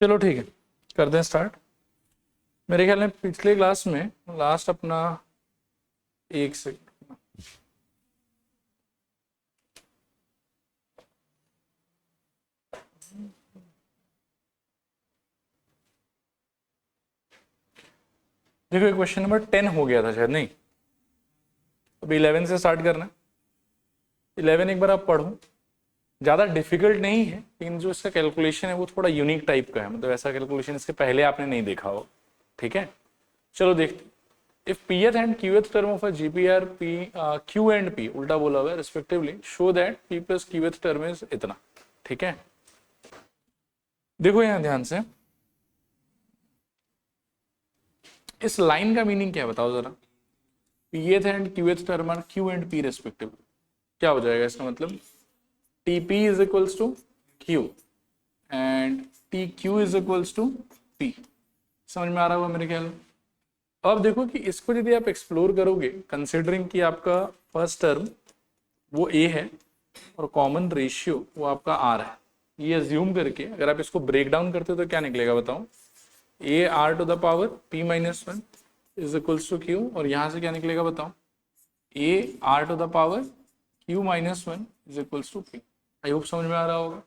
चलो ठीक है, करते हैं स्टार्ट। मेरे ख्याल में पिछले क्लास में लास्ट अपना एक सेकंड देखो, ये क्वेश्चन नंबर 10 हो गया था शायद, नहीं? अभी 11 से स्टार्ट करना है। 11 एक बार आप पढ़ो, ज़्यादा डिफिकल्ट नहीं है, लेकिन जो इसका कैलकुलेशन है वो थोड़ा यूनिक टाइप का है, मतलब ऐसा कैलकुलेशन इसके पहले आपने नहीं देखा हो। ठीक है, चलो देखते। If pth and qth term of a gpr p q and p उल्टा बोला हुआ है respectively, show that p plus qth term is इतना। ठीक है, देखो यहां ध्यान से, इस लाइन का मीनिंग क्या है बताओ जरा। pth and qth term are q and p respectively, क्या हो जाएगा इसका मतलब? tp is equals to q and tq is equals to p। समझ में आ रहा होगा मेरे ख्याल में। अब देखो कि इसको यदि आप एक्सप्लोर करोगे, कंसिडरिंग कि आपका फर्स्ट टर्म वो a है और कॉमन रेशियो वो आपका r है, ये अज्यूम करके अगर आप इसको ब्रेक डाउन करते हो तो क्या निकलेगा बताओ? a r to the power p minus one is equals to q, और यहाँ से क्या निकलेगा बताओ? a r to the power q minus one is equals to p। I hope समझ में आ रहा होगा।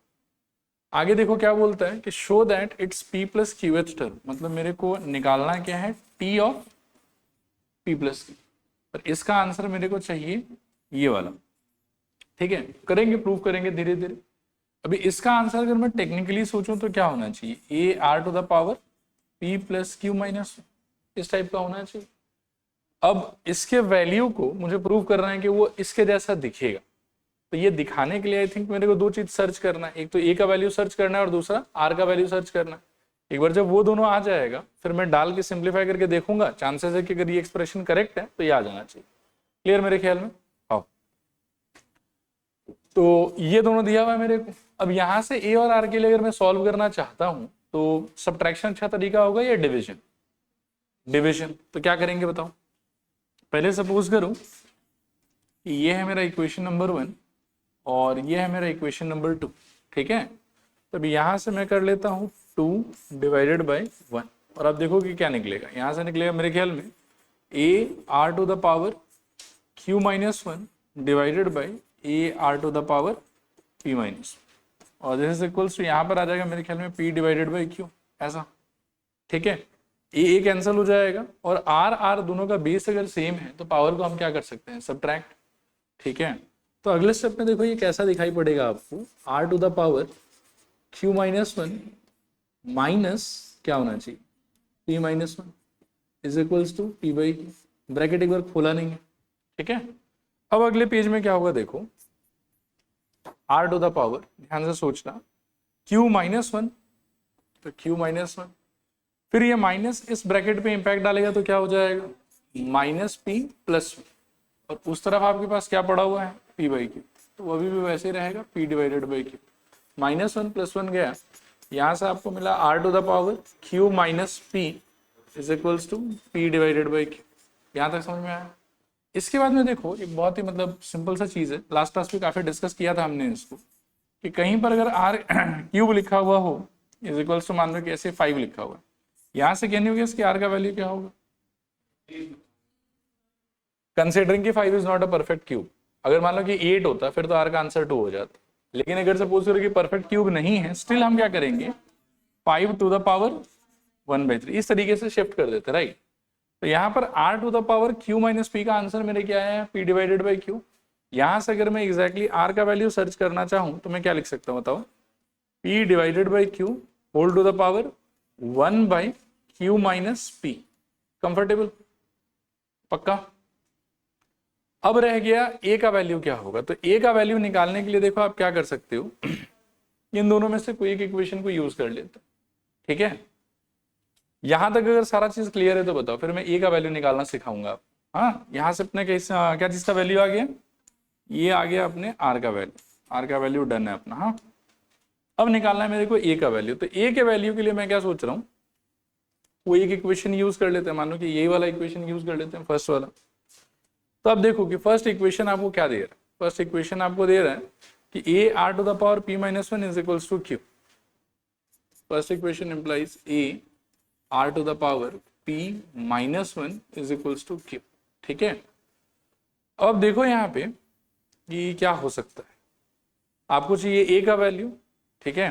आगे देखो क्या बोलता है कि show that it's p plus qth term, मतलब मेरे को निकालना क्या है? t of p plus q, पर इसका आंसर मेरे को चाहिए ये वाला। ठीक है, करेंगे, प्रूव करेंगे धीरे धीरे। अभी इसका आंसर अगर मैं टेक्निकली सोचूं तो क्या होना चाहिए? A are to the power p plus Q minus, इस टाइप का होना चाहिए। अब इसके वैल्यू को मुझे प्रूव करना है कि वो इसके जैसा दिखेगा, तो ये दिखाने के लिए आई थिंक मेरे को दो चीज सर्च करना है। एक तो ए का वैल्यू सर्च करना है और दूसरा आर का वैल्यू सर्च करना है। एक बार जब वो दोनों आ जाएगा फिर मैं डाल के सिंप्लीफाई करके देखूंगा, चांसेस है कि अगर ये एक्सप्रेशन करेक्ट है तो ये आ जाना चाहिए। क्लियर मेरे ख्याल में? आओ, तो ये दोनों दिया हुआ है मेरे को। अब यहाँ से ए और आर के लिए अगर मैं सॉल्व करना चाहता हूँ तो सब्ट्रैक्शन अच्छा तरीका होगा या डिविजन? डिविजन। तो क्या करेंगे बताओ? पहले सपोज करो कि ये है मेरा इक्वेशन नंबर 1 और ये है मेरा इक्वेशन नंबर 2। ठीक है, तब यहाँ से मैं कर लेता हूँ 2 डिवाइडेड बाई 1, और अब देखो कि क्या निकलेगा। यहाँ से निकलेगा मेरे ख्याल में a r to the power q minus one divided by a r to the power p minus, और दिस इज इक्वल्स टू, यहाँ पर आ जाएगा मेरे ख्याल में p डिवाइडेड बाई q, ऐसा। ठीक है, a कैंसिल हो जाएगा और r दोनों का बेस अगर सेम है तो पावर को हम क्या कर सकते हैं? सब्ट्रैक्ट। ठीक है, तो अगले स्टेप में देखो ये कैसा दिखाई पड़ेगा आपको? r to the power q minus one minus क्या होना चाहिए? p minus one is equals to p by q। Bracket एक बार खोला नहीं है। ठीक है, अब अगले पेज में क्या होगा देखो, r टू द पावर, ध्यान से सोचना, q माइनस वन, तो q माइनस वन, फिर ये माइनस इस ब्रैकेट पे इंपैक्ट डालेगा तो क्या हो जाएगा? माइनस p प्लस वन, और उस तरफ आपके पास क्या पड़ा हुआ है? p बाई क्यू, तो वो अभी भी वैसे ही रहेगा p divided by Q. Minus one plus one गया, यहाँ से आपको मिला r to the power q minus p is equals to p divided by Q. यहाँ तक समझ में आया? इसके बाद में देखो एक बहुत ही मतलब सिंपल सा चीज़ है, लास्ट क्लास में काफ़ी डिस्कस किया था हमने इसको, कि कहीं पर अगर r क्यूब लिखा हुआ हो इज इक्वल्स टू, मान लो कि ऐसे 5 लिखा हुआ है, यहाँ से कहने होगा इसकी r का वैल्यू क्या होगा? कंसिडरिंग कि 5 is not a perfect cube, अगर मान लो कि 8 होता फिर तो r का आंसर 2 हो जाता, लेकिन अगर सपोज करो कि परफेक्ट क्यूब नहीं है, स्टिल हम क्या करेंगे? 5 टू द पावर 1/3 इस तरीके से शिफ्ट कर देते, राइट। तो यहाँ पर r to the power q minus p का आंसर मेरे क्या है? p divided by q। यहाँ से अगर मैं एग्जैक्टली r का वैल्यू सर्च करना चाहूँ तो मैं क्या लिख सकता हूँ बताओ? p divided by q whole to the power 1 by q minus p। Comfortable? पक्का? अब रह गया a का वैल्यू क्या होगा। तो a का वैल्यू निकालने के लिए देखो आप क्या कर सकते हो, इन दोनों में से कोई एक इक्वेशन को यूज कर लेते। ठीक है, यहां तक अगर सारा चीज क्लियर है तो बताओ, फिर मैं a का वैल्यू निकालना सिखाऊंगा आप। हाँ, यहां से अपने क्या चीज का वैल्यू आ गया? ये आ गया अपने r का वैल्यू, r का वैल्यू डन है अपना। हाँ, अब निकालना है मेरे को a का वैल्यू, तो a के वैल्यू के लिए मैं क्या सोच रहा हूँ, वो एक इक्वेशन यूज कर लेते हैं, मान लो कि यही वाला इक्वेशन यूज कर लेते हैं, फर्स्ट वाला। तो अब देखो कि फर्स्ट इक्वेशन आपको क्या दे रहा है? फर्स्ट इक्वेशन आपको दे रहा है कि a r to the power p minus one is equals to q। First equation implies A are to the power p minus 1 is equals to Q. ठीक है, अब देखो यहाँ पे कि क्या हो सकता है। आपको चाहिए a का वैल्यू, ठीक है,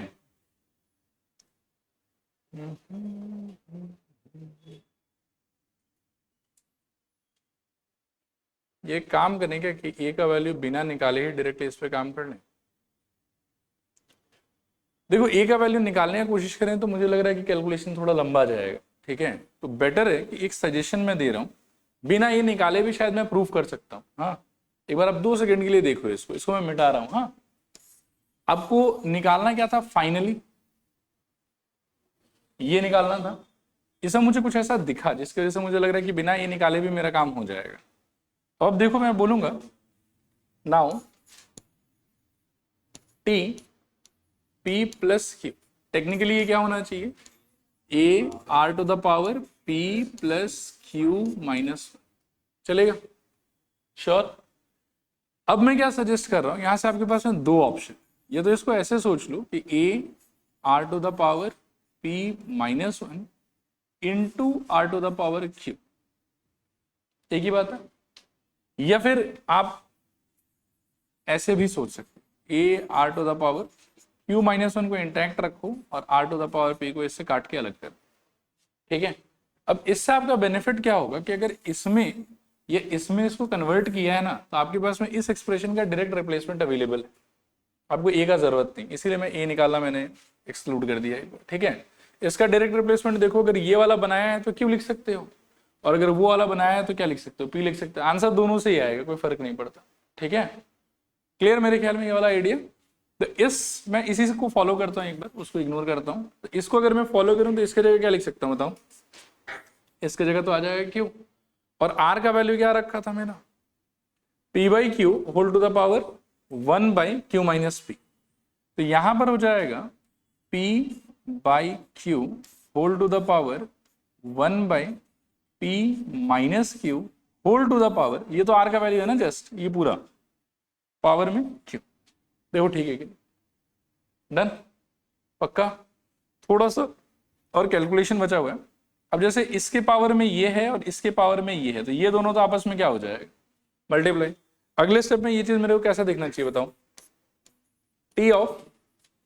ये काम करने का कि a का वैल्यू बिना निकाले ही डायरेक्टली इस पे काम कर लें। देखो a का वैल्यू निकालने की कोशिश करें तो मुझे लग रहा है कि कैलकुलेशन थोड़ा लंबा जाएगा। ठीक है, तो बेटर है कि एक सजेशन मैं दे रहा हूँ, बिना ये निकाले भी शायद मैं प्रूव कर सकता हूँ। हाँ, एक बार आप 2 सेकंड के लिए देखो इसको मैं मिटा रहा हूँ। हाँ, आपको निकालना क्या था फाइनली, ये निकालना था। इसमें मुझे कुछ ऐसा दिखा जिसकी वजह से मुझे लग रहा है कि बिना ये निकाले भी मेरा काम हो जाएगा। तो अब देखो मैं बोलूंगा now T P plus Q, technically ये क्या होना चाहिए, A are to the power P plus Q minus, चलेगा? श्योर। अब मैं क्या सजेस्ट कर रहा हूं, यहां से आपके पास में 2 ऑप्शन, ये तो इसको ऐसे सोच लो कि A are to the power P minus 1 into R to the power Q, एक ही बात है। या फिर आप ऐसे भी सोच सकते, A are to the power Q minus 1 को इंटैक्ट रखो और are to the power P को इससे काट के अलग करो। ठीक है, अब इससे आपका बेनिफिट क्या होगा कि अगर इसमें ये इसमें इसको कन्वर्ट किया है ना, तो आपके पास में इस एक्सप्रेशन का डायरेक्ट रिप्लेसमेंट अवेलेबल है, आपको ए का जरूरत नहीं, इसीलिए मैं ए निकाला, मैंने एक्सक्लूड कर दिया है। ठीक है, इसका डायरेक्ट रिप्लेसमेंट देखो, अगर ये वाला बनाया है तो क्यू लिख सकते हो, और अगर वो वाला बनाया है तो क्या लिख सकते हो, पी लिख सकते हो। आंसर दोनों से ही आएगा, कोई फर्क नहीं पड़ता। ठीक है, क्लियर मेरे ख्याल में ये वाला आइडिया। तो मैं इसी को फॉलो करता हूँ, एक बार उसको इग्नोर करता हूँ। तो इसको अगर मैं फॉलो करूँ तो इसके जगह क्या लिख सकता हूँ बताओ, इसके जगह तो आ जाएगा क्यू, और आर का वैल्यू क्या रखा था मेरा, P by Q whole to the power 1 by Q minus P. तो यहां पर हो जाएगा P by Q whole to the power 1 by P minus Q whole to the power, ये तो आर का वैल्यू है ना, जस्ट ये पूरा पावर में क्यू। देखो ठीक है कि डन, पक्का? थोड़ा सा और कैलकुलेशन बचा हुआ है। अब जैसे इसके पावर में ये है और इसके पावर में ये है, तो ये दोनों तो आपस में क्या हो जाएगा, मल्टीप्लाई। अगले स्टेप में ये चीज मेरे को कैसा देखना चाहिए बताओ, T of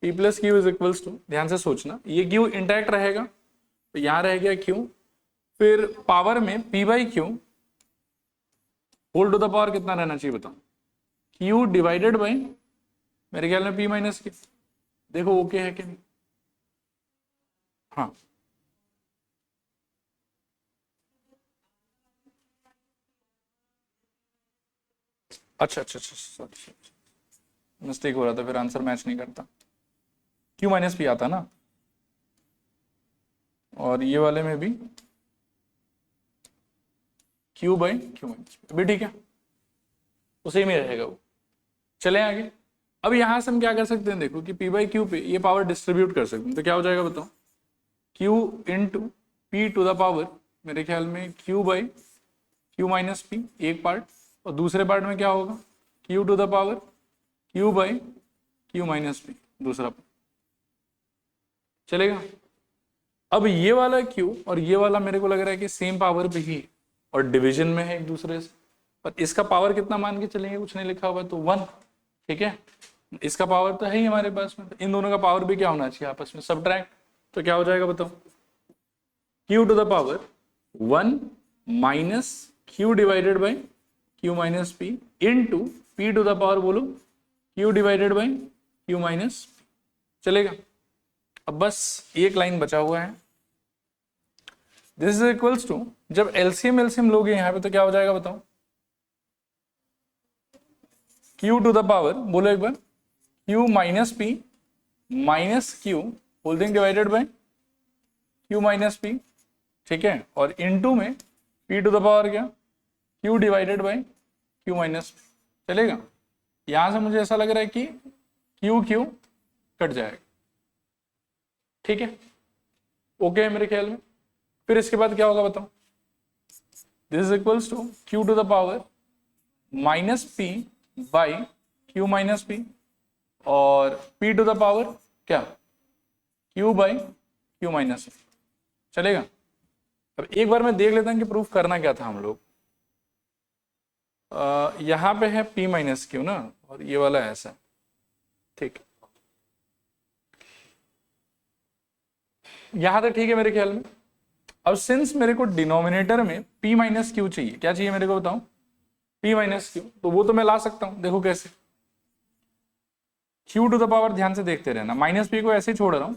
P plus Q is equals to, ध्यान से सोचना, ये क्यू इंटैक्ट रहेगा तो यहां रह गया क्यू, फिर पावर में P by Q whole to the power कितना रहना चाहिए बताओ, क्यू डिवाइडेड बाई मेरे ख्याल में पी माइनस क्यू। देखो ओके है कि नहीं? हाँ, अच्छा अच्छा अच्छा, सॉरी मिस्टेक हो रहा था, फिर आंसर मैच नहीं करता, क्यू माइनस पी आता ना, और ये वाले में भी Q by Q minus P, अभी ठीक है, तो सेम ही रहेगा वो। चले आगे। अब यहां से हम क्या कर सकते हैं, देखो कि पी बाई क्यू पे ये पावर डिस्ट्रीब्यूट कर सकते हैं, तो क्या हो जाएगा बताओ, q into P to the power मेरे ख्याल में q by Q minus p एक पार्ट, और दूसरे पार्ट में क्या होगा, q to the power q by Q minus p दूसरा पार्ट, चलेगा? अब ये वाला क्यू और ये वाला मेरे को लग रहा है कि सेम पावर पे ही और डिवीजन में है एक दूसरे से, पर इसका पावर कितना मान के चलेंगे, कुछ नहीं लिखा हुआ तो 1। ठीक है, इसका पावर तो है ही हमारे पास में, तो इन दोनों का पावर भी क्या होना चाहिए आपस में, सब्ट्रैक्ट। तो क्या हो जाएगा बताओ, Q to the power 1 minus Q divided by Q minus P into P to the power बोलो Q divided by Q minus P, चलेगा? अब बस एक लाइन बचा हुआ है, दिस इज इक्वल्स टू, जब एलसीएम एलसीएम लोगे यहां पे तो क्या हो जाएगा बताओ, क्यू टू द पावर बोलो एक बार, Q minus P minus Q holding divided by Q minus P. ठीक है, और इनटू में पी टू द पावर क्या, Q divided by Q minus P, चलेगा? यहां से मुझे ऐसा लग रहा है कि क्यू क्यू कट जाएगा। ठीक है, ओके है मेरे ख्याल में। फिर इसके बाद क्या होगा बताओ, this is equals to q to the power minus p by Q minus p, और p टू द पावर क्या, q बाई क्यू माइनस, चलेगा। अब एक बार मैं देख लेता हूँ कि प्रूफ करना क्या था हम लोग। यहाँ पे है p माइनस क्यू ना, और ये वाला ऐसा, ठीक। यहां तक ठीक है मेरे ख्याल में। अब सिंस मेरे को डिनोमिनेटर में p माइनस क्यू चाहिए, क्या चाहिए मेरे को बताऊं, p माइनस क्यू, तो वो तो मैं ला सकता हूं, देखो कैसे, q टू द पावर, ध्यान से देखते रहना, माइनस p को ऐसे ही छोड़ रहा हूं,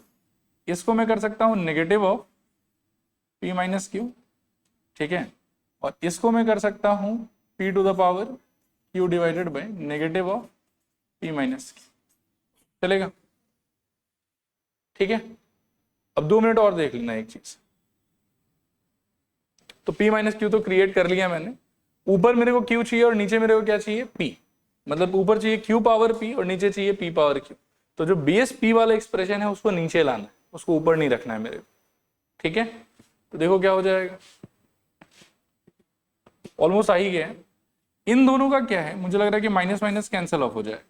इसको मैं कर सकता हूं negative of p minus q, ठीक है, और इसको मैं कर सकता हूं p to the power q divided by negative of p minus q, चलेगा, ठीक है। अब 2 मिनट और देख लेना एक चीज, तो p माइनस क्यू तो क्रिएट कर लिया मैंने, ऊपर मेरे को q चाहिए और नीचे मेरे को क्या चाहिए p, मतलब ऊपर चाहिए q पावर p और नीचे चाहिए p पावर q, तो जो बेस p वाला एक्सप्रेशन है उसको नीचे लाना है, उसको ऊपर नहीं रखना है मेरे को, ठीक है। तो देखो क्या हो जाएगा, ऑलमोस्ट आ ही गया है। इन दोनों का क्या है, मुझे लग रहा है कि माइनस माइनस कैंसिल ऑफ हो जाएगा,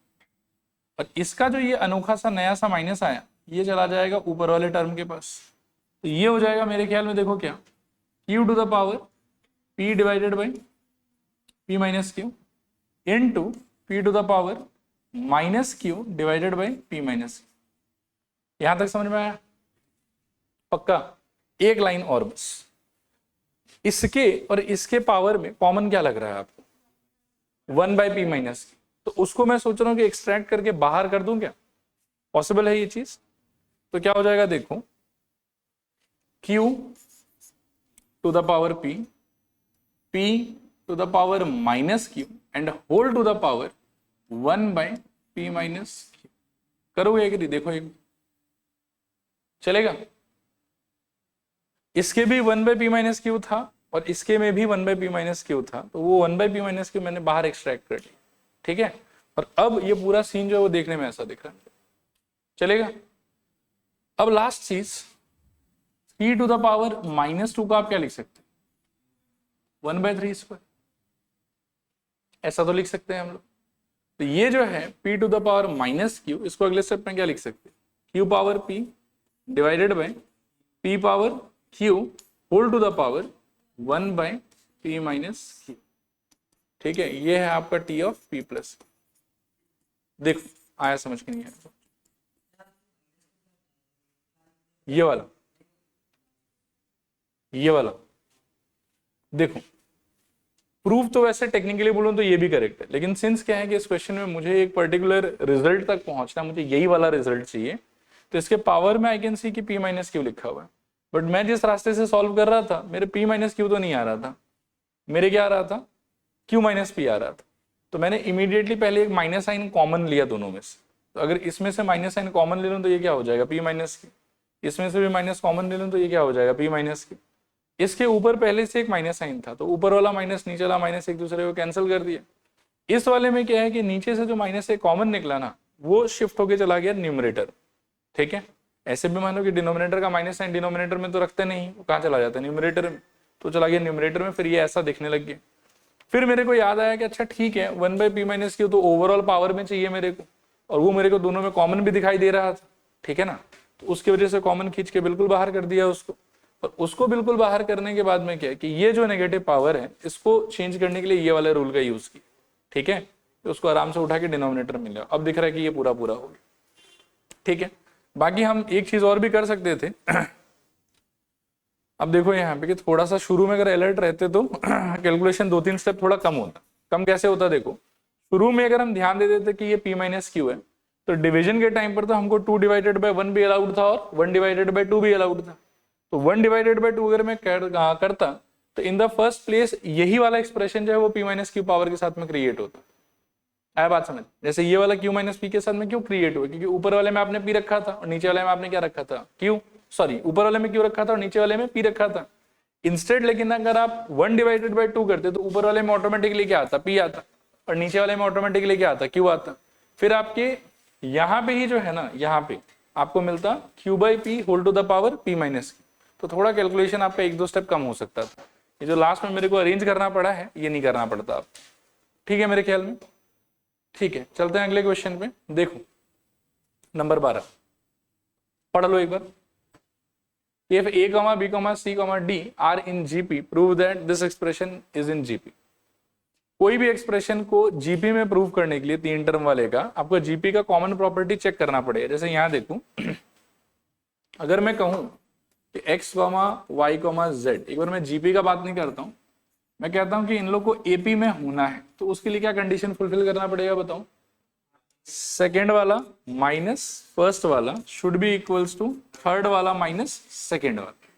और इसका जो ये अनोखा सा नया सा माइनस आया, ये चला जाएगा ऊपर वाले टर्म के पास, तो ये हो जाएगा मेरे ख्याल में, देखो क्या, q to the power p divided by p minus q into p to the power minus Q divided by p minus q. यहां तक समझ में आया, पक्का। एक लाइन और बस, इसके और इसके पावर में कॉमन क्या लग रहा है आपको, 1 बाई p माइनस क्यू, तो उसको मैं सोच रहा हूं कि एक्सट्रैक्ट करके बाहर कर दूं, क्या पॉसिबल है ये चीज, तो क्या हो जाएगा देखो, q to the power p to the power minus q and whole to the power 1 by p minus q, करोगे एक, देखो एक, चलेगा। इसके भी 1 बाई p माइनस क्यू था और इसके में भी 1 बाई p माइनस क्यू था, तो वो 1 बाई p माइनस क्यू मैंने बाहर एक्सट्रैक्ट कर लिया, ठीक है। और अब ये पूरा सीन जो है वो देखने में ऐसा दिख रहा है, चलेगा। अब लास्ट चीज, p to the power minus 2 का आप क्या लिख सकते हैं, 1 बाई 3 स्क्वायर, ऐसा तो लिख सकते हैं हम लोग। तो ये जो है p to the power minus q, इसको अगले स्टेप में क्या लिख सकते हैं, q power p divided by p power q whole to the power 1 by p minus q, ठीक है। ये है आपका t ऑफ p प्लस, देखो आया समझ के नहीं आया, ये वाला देखो, प्रूफ तो वैसे टेक्निकली बोलूं तो ये भी करेक्ट है, लेकिन सिंस क्या है कि इस क्वेश्चन में मुझे एक पर्टिकुलर रिजल्ट तक पहुंचना, मुझे यही वाला रिजल्ट चाहिए, तो इसके पावर में आई कैन सी कि p माइनस क्यू लिखा हुआ है, बट मैं जिस रास्ते से सॉल्व कर रहा था मेरे p माइनस क्यू तो नहीं आ रहा था, मेरे क्या आ रहा था, q माइनस p आ रहा था, तो मैंने इमीडिएटली पहले एक माइनस साइन कॉमन लिया दोनों में से, तो अगर इसमें से माइनस साइन कॉमन ले लूँ तो ये क्या हो जाएगा, p माइनस क्यू, इसमें से भी माइनस कॉमन ले लूँ तो ये क्या हो जाएगा, p माइनस क्यू। इसके ऊपर पहले से एक माइनस साइन था, तो ऊपर वाला माइनस नीचे वाला माइनस एक दूसरे को कैंसिल कर दिया। इस वाले में क्या है कि नीचे से जो माइनस एक कॉमन निकला ना, वो शिफ्ट होके चला गया न्यूमरेटर, ठीक है। ऐसे भी मानो कि डिनोमिनेटर का माइनस साइन डिनोमिनेटर में तो रखते नहीं, वो कहाँ चला जाता है, न्यूमरेटर में, तो चला गया न्यूमरेटर में, फिर ये ऐसा दिखने लग गया। फिर मेरे को याद आया कि अच्छा ठीक है, 1 बाई p माइनस क्यू तो ओवरऑल पावर में चाहिए मेरे को, और वो मेरे को दोनों में कॉमन भी दिखाई दे रहा था, ठीक है ना, तो उसकी वजह से कॉमन खींच के बिल्कुल बाहर कर दिया उसको। और उसको बिल्कुल बाहर करने के बाद में क्या है कि ये जो नेगेटिव पावर है इसको चेंज करने के लिए ये वाले रूल का यूज किया, ठीक है, तो उसको आराम से उठा के डिनोमिनेटर में लिया, अब दिख रहा है कि ये पूरा पूरा हो गया, ठीक है। बाकी हम एक चीज और भी कर सकते थे अब देखो यहाँ पे कि थोड़ा सा शुरू में अगर अलर्ट रहते तो कैलकुलेशन 2-3 स्टेप थोड़ा कम होता। कम कैसे होता, देखो शुरू में अगर हम ध्यान दे देते कि ये p माइनस क्यू है, तो डिवीजन के टाइम पर तो हमको 2 डिवाइडेड बाय 1 भी अलाउड था और 1 डिवाइडेड बाय 2 भी अलाउड था, तो 1 डिवाइडेड बाय 2 अगर मैं करता तो इन द फर्स्ट प्लेस यही वाला एक्सप्रेशन जो है वो p माइनस क्यू पावर के साथ में क्रिएट होता। आया बात समझ, जैसे ये वाला q माइनस पी के साथ में क्यों क्रिएट हुआ, क्योंकि ऊपर वाले में आपने p रखा था और नीचे वाले में आपने क्या रखा था, q, सॉरी ऊपर वाले में q रखा था और नीचे वाले में p रखा था इंस्टेड। लेकिन अगर आप 1 डिवाइडेड बाय 2 करते तो ऊपर वाले में ऑटोमेटिकली क्या आता, p आता, और नीचे वाले में ऑटोमेटिकली क्या आता, q आता। फिर आपके यहाँ पे ही जो है ना, यहाँ पे आपको मिलता q by p whole to the power p minus, तो थोड़ा कैलकुलेशन आपका 1-2 स्टेप कम हो सकता था। ये जो लास्ट में मेरे को अरेंज करना पड़ा है ये नहीं करना पड़ता आप, ठीक है मेरे ख्याल में, ठीक है। चलते हैं अगले क्वेश्चन पे, देखो नंबर 12 पढ़ लो एक बार। if a, b, c, d are in GP, prove that this expression is in GP. कोई भी एक्सप्रेशन को जीपी में प्रूव करने के लिए 3 टर्म वाले का आपको जीपी का कॉमन प्रॉपर्टी चेक करना पड़ेगा। जैसे यहां देखूं, अगर मैं कहूं कि x, y, z, एक बार मैं जीपी का बात नहीं करता हूं, मैं कहता हूं कि इन लोग को एपी में होना है, तो उसके लिए क्या कंडीशन फुलफिल करना पड़ेगा बताओ? सेकेंड वाला माइनस फर्स्ट वाला should be equals to third वाला माइनस सेकेंड वाला।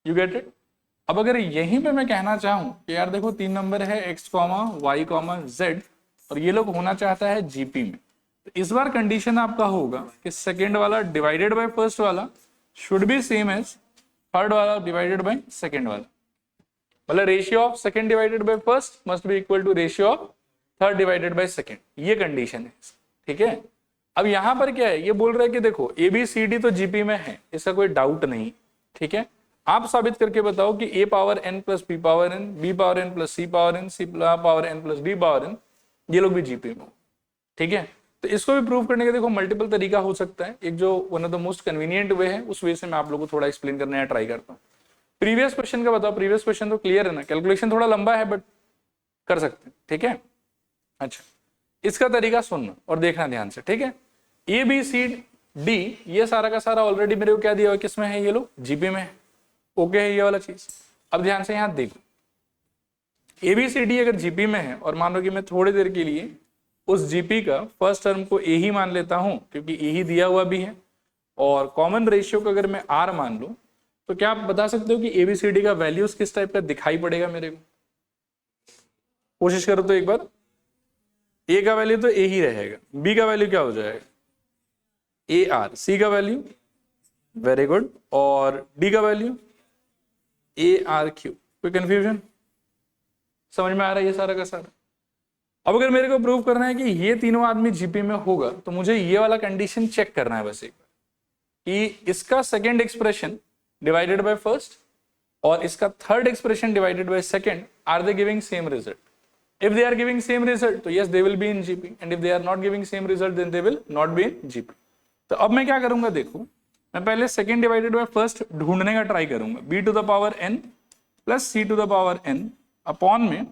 You get it? अब अगर यहीं पे मैं कहना चाहूं कि यार देखो 3 नंबर है x, y, z और ये लोग होना चाहता है जीपी में, तो इस बार कंडीशन आपका होगा कि सेकेंड वाला डिवाइडेड बाय फर्स्ट वाला should be same as third वाला डिवाइडेड बाय सेकेंड वाला, मतलब ratio of second divided by first must be equal to ratio of third divided by second. ये कंडीशन है, ठीक है। अब यहां पर क्या है, ये बोल रहा है कि देखो ABCD तो जीपी में है, इसका कोई डाउट नहीं, ठीक है। आप साबित करके बताओ कि a power n plus b power n, b power n plus c power n, c power n plus d power n ये लोग भी जीपी में, ठीक है। तो इसको भी प्रूव करने का देखो मल्टीपल तरीका हो सकता है। एक जो one of the most convenient way है, उस वे से मैं आप लोगों को थोड़ा एक्सप्लेन करने का ट्राई करता हूँ। प्रीवियस क्वेश्चन का बताओ, प्रीवियस क्वेश्चन तो क्लियर है ना, कैलकुलेशन थोड़ा लंबा है बट कर सकते हैं, ठीक है। अच्छा, इसका तरीका सुनना और देखना ध्यान से, ठीक है। ABCD ये सारा का सारा ऑलरेडी मेरे को क्या दिया हुआ, किसमें है, ये लो जीपी में है, ओके है ये वाला चीज। अब ध्यान से यहां देखो, ABCD अगर जीपी में है और मान लो कि मैं थोड़ी देर के लिए उस जीपी का फर्स्ट टर्म को ए ही मान लेता हूं, क्योंकि ए ही दिया हुआ भी है, और कॉमन रेशियो को अगर मैं आर मान लूं, तो क्या आप बता सकते हो कि ABCD का वैल्यूज किस टाइप का दिखाई पड़ेगा मेरे को? कोशिश करो तो एक बार। ए का वैल्यू तो ए ही रहेगा, बी का वैल्यू क्या हो जाएगा, AR, सी का वैल्यू वेरी गुड, और डी का वैल्यू ARQ। कोई कंफ्यूजन? समझ में आ रहा है ये सारा का सारा? अब अगर मेरे को प्रूव करना है कि ये तीनों आदमी जीपी में होगा, तो मुझे ये वाला कंडीशन चेक करना है बस एक बार, कि इसका second expression divided by first और इसका third expression divided by second, are they giving same result? If they are giving same result, तो yes they will be in GP, and if they are not giving same result, then they will not be in GP. तो अब मैं क्या करूंगा, देखो मैं पहले second divided by first ढूंढने का ट्राई करूंगा, b to the power n plus c to the power n upon में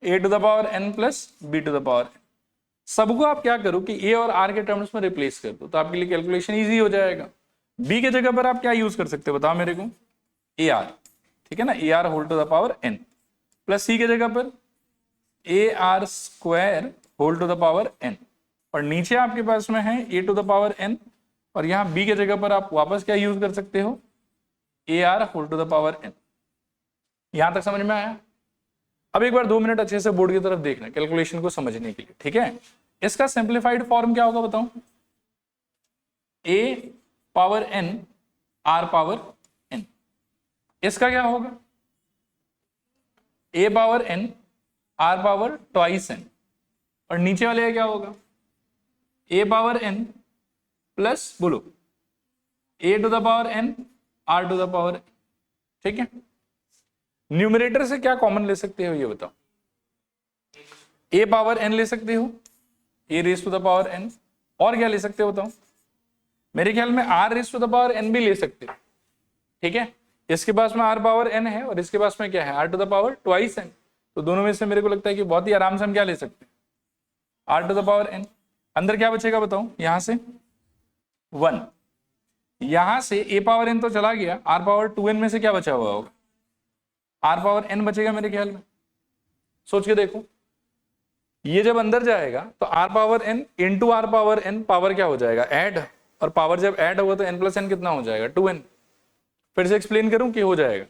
a to the power n plus b to the power n। सबको आप क्या करो कि a और r के टर्म्स में रिप्लेस कर दो, तो आपके लिए कैलकुलेशन इजी हो जाएगा। b के जगह पर आप क्या यूज कर सकते हो बताओ मेरे को, AR, ठीक है ना, AR whole to the power n, plus c के जगह पर AR square whole to the power n, और नीचे आपके पास में है a to the power n, और यहाँ b के जगह पर आप वापस क्या यूज कर सकते हो, AR whole to the power n। यहां तक समझ में आया? अब एक बार 2 मिनट अच्छे से बोर्ड की तरफ देखना कैलकुलेशन को समझने के लिए, ठीक है। इसका सिंप्लीफाइड फॉर्म क्या होगा बताओ, a power n r power n। इसका क्या होगा, a power n r power twice n, और नीचे वाले का क्या होगा, a पावर n प्लस बोलो a to the power n r to the power, ठीक है। न्यूमरेटर से क्या कॉमन ले सकते हो ये बताओ, a पावर n ले सकते हो, a raise to the power n, और क्या ले सकते हो बताओ, मेरे ख्याल में r raise to the power n भी ले सकते हो, ठीक है। इसके पास में r पावर n है और इसके पास में क्या है, r to the power twice n, तो दोनों में से मेरे को लगता है कि बहुत ही आराम से हम क्या ले सकते हैं, r to the power n। अंदर क्या बचेगा बताओ, यहां से 1, यहां से a पावर n तो चला गया, r पावर 2n में से क्या बचा हुआ होगा, r पावर n बचेगा मेरे ख्याल में। सोच के देखो, ये जब अंदर जाएगा तो r power n into r power n power क्या हो जाएगा, ऐड, और पावर जब ऐड होगा तो n प्लस n कितना हो जाएगा, 2n। फिर से एक्सप्लेन करूं कि हो जाएगा,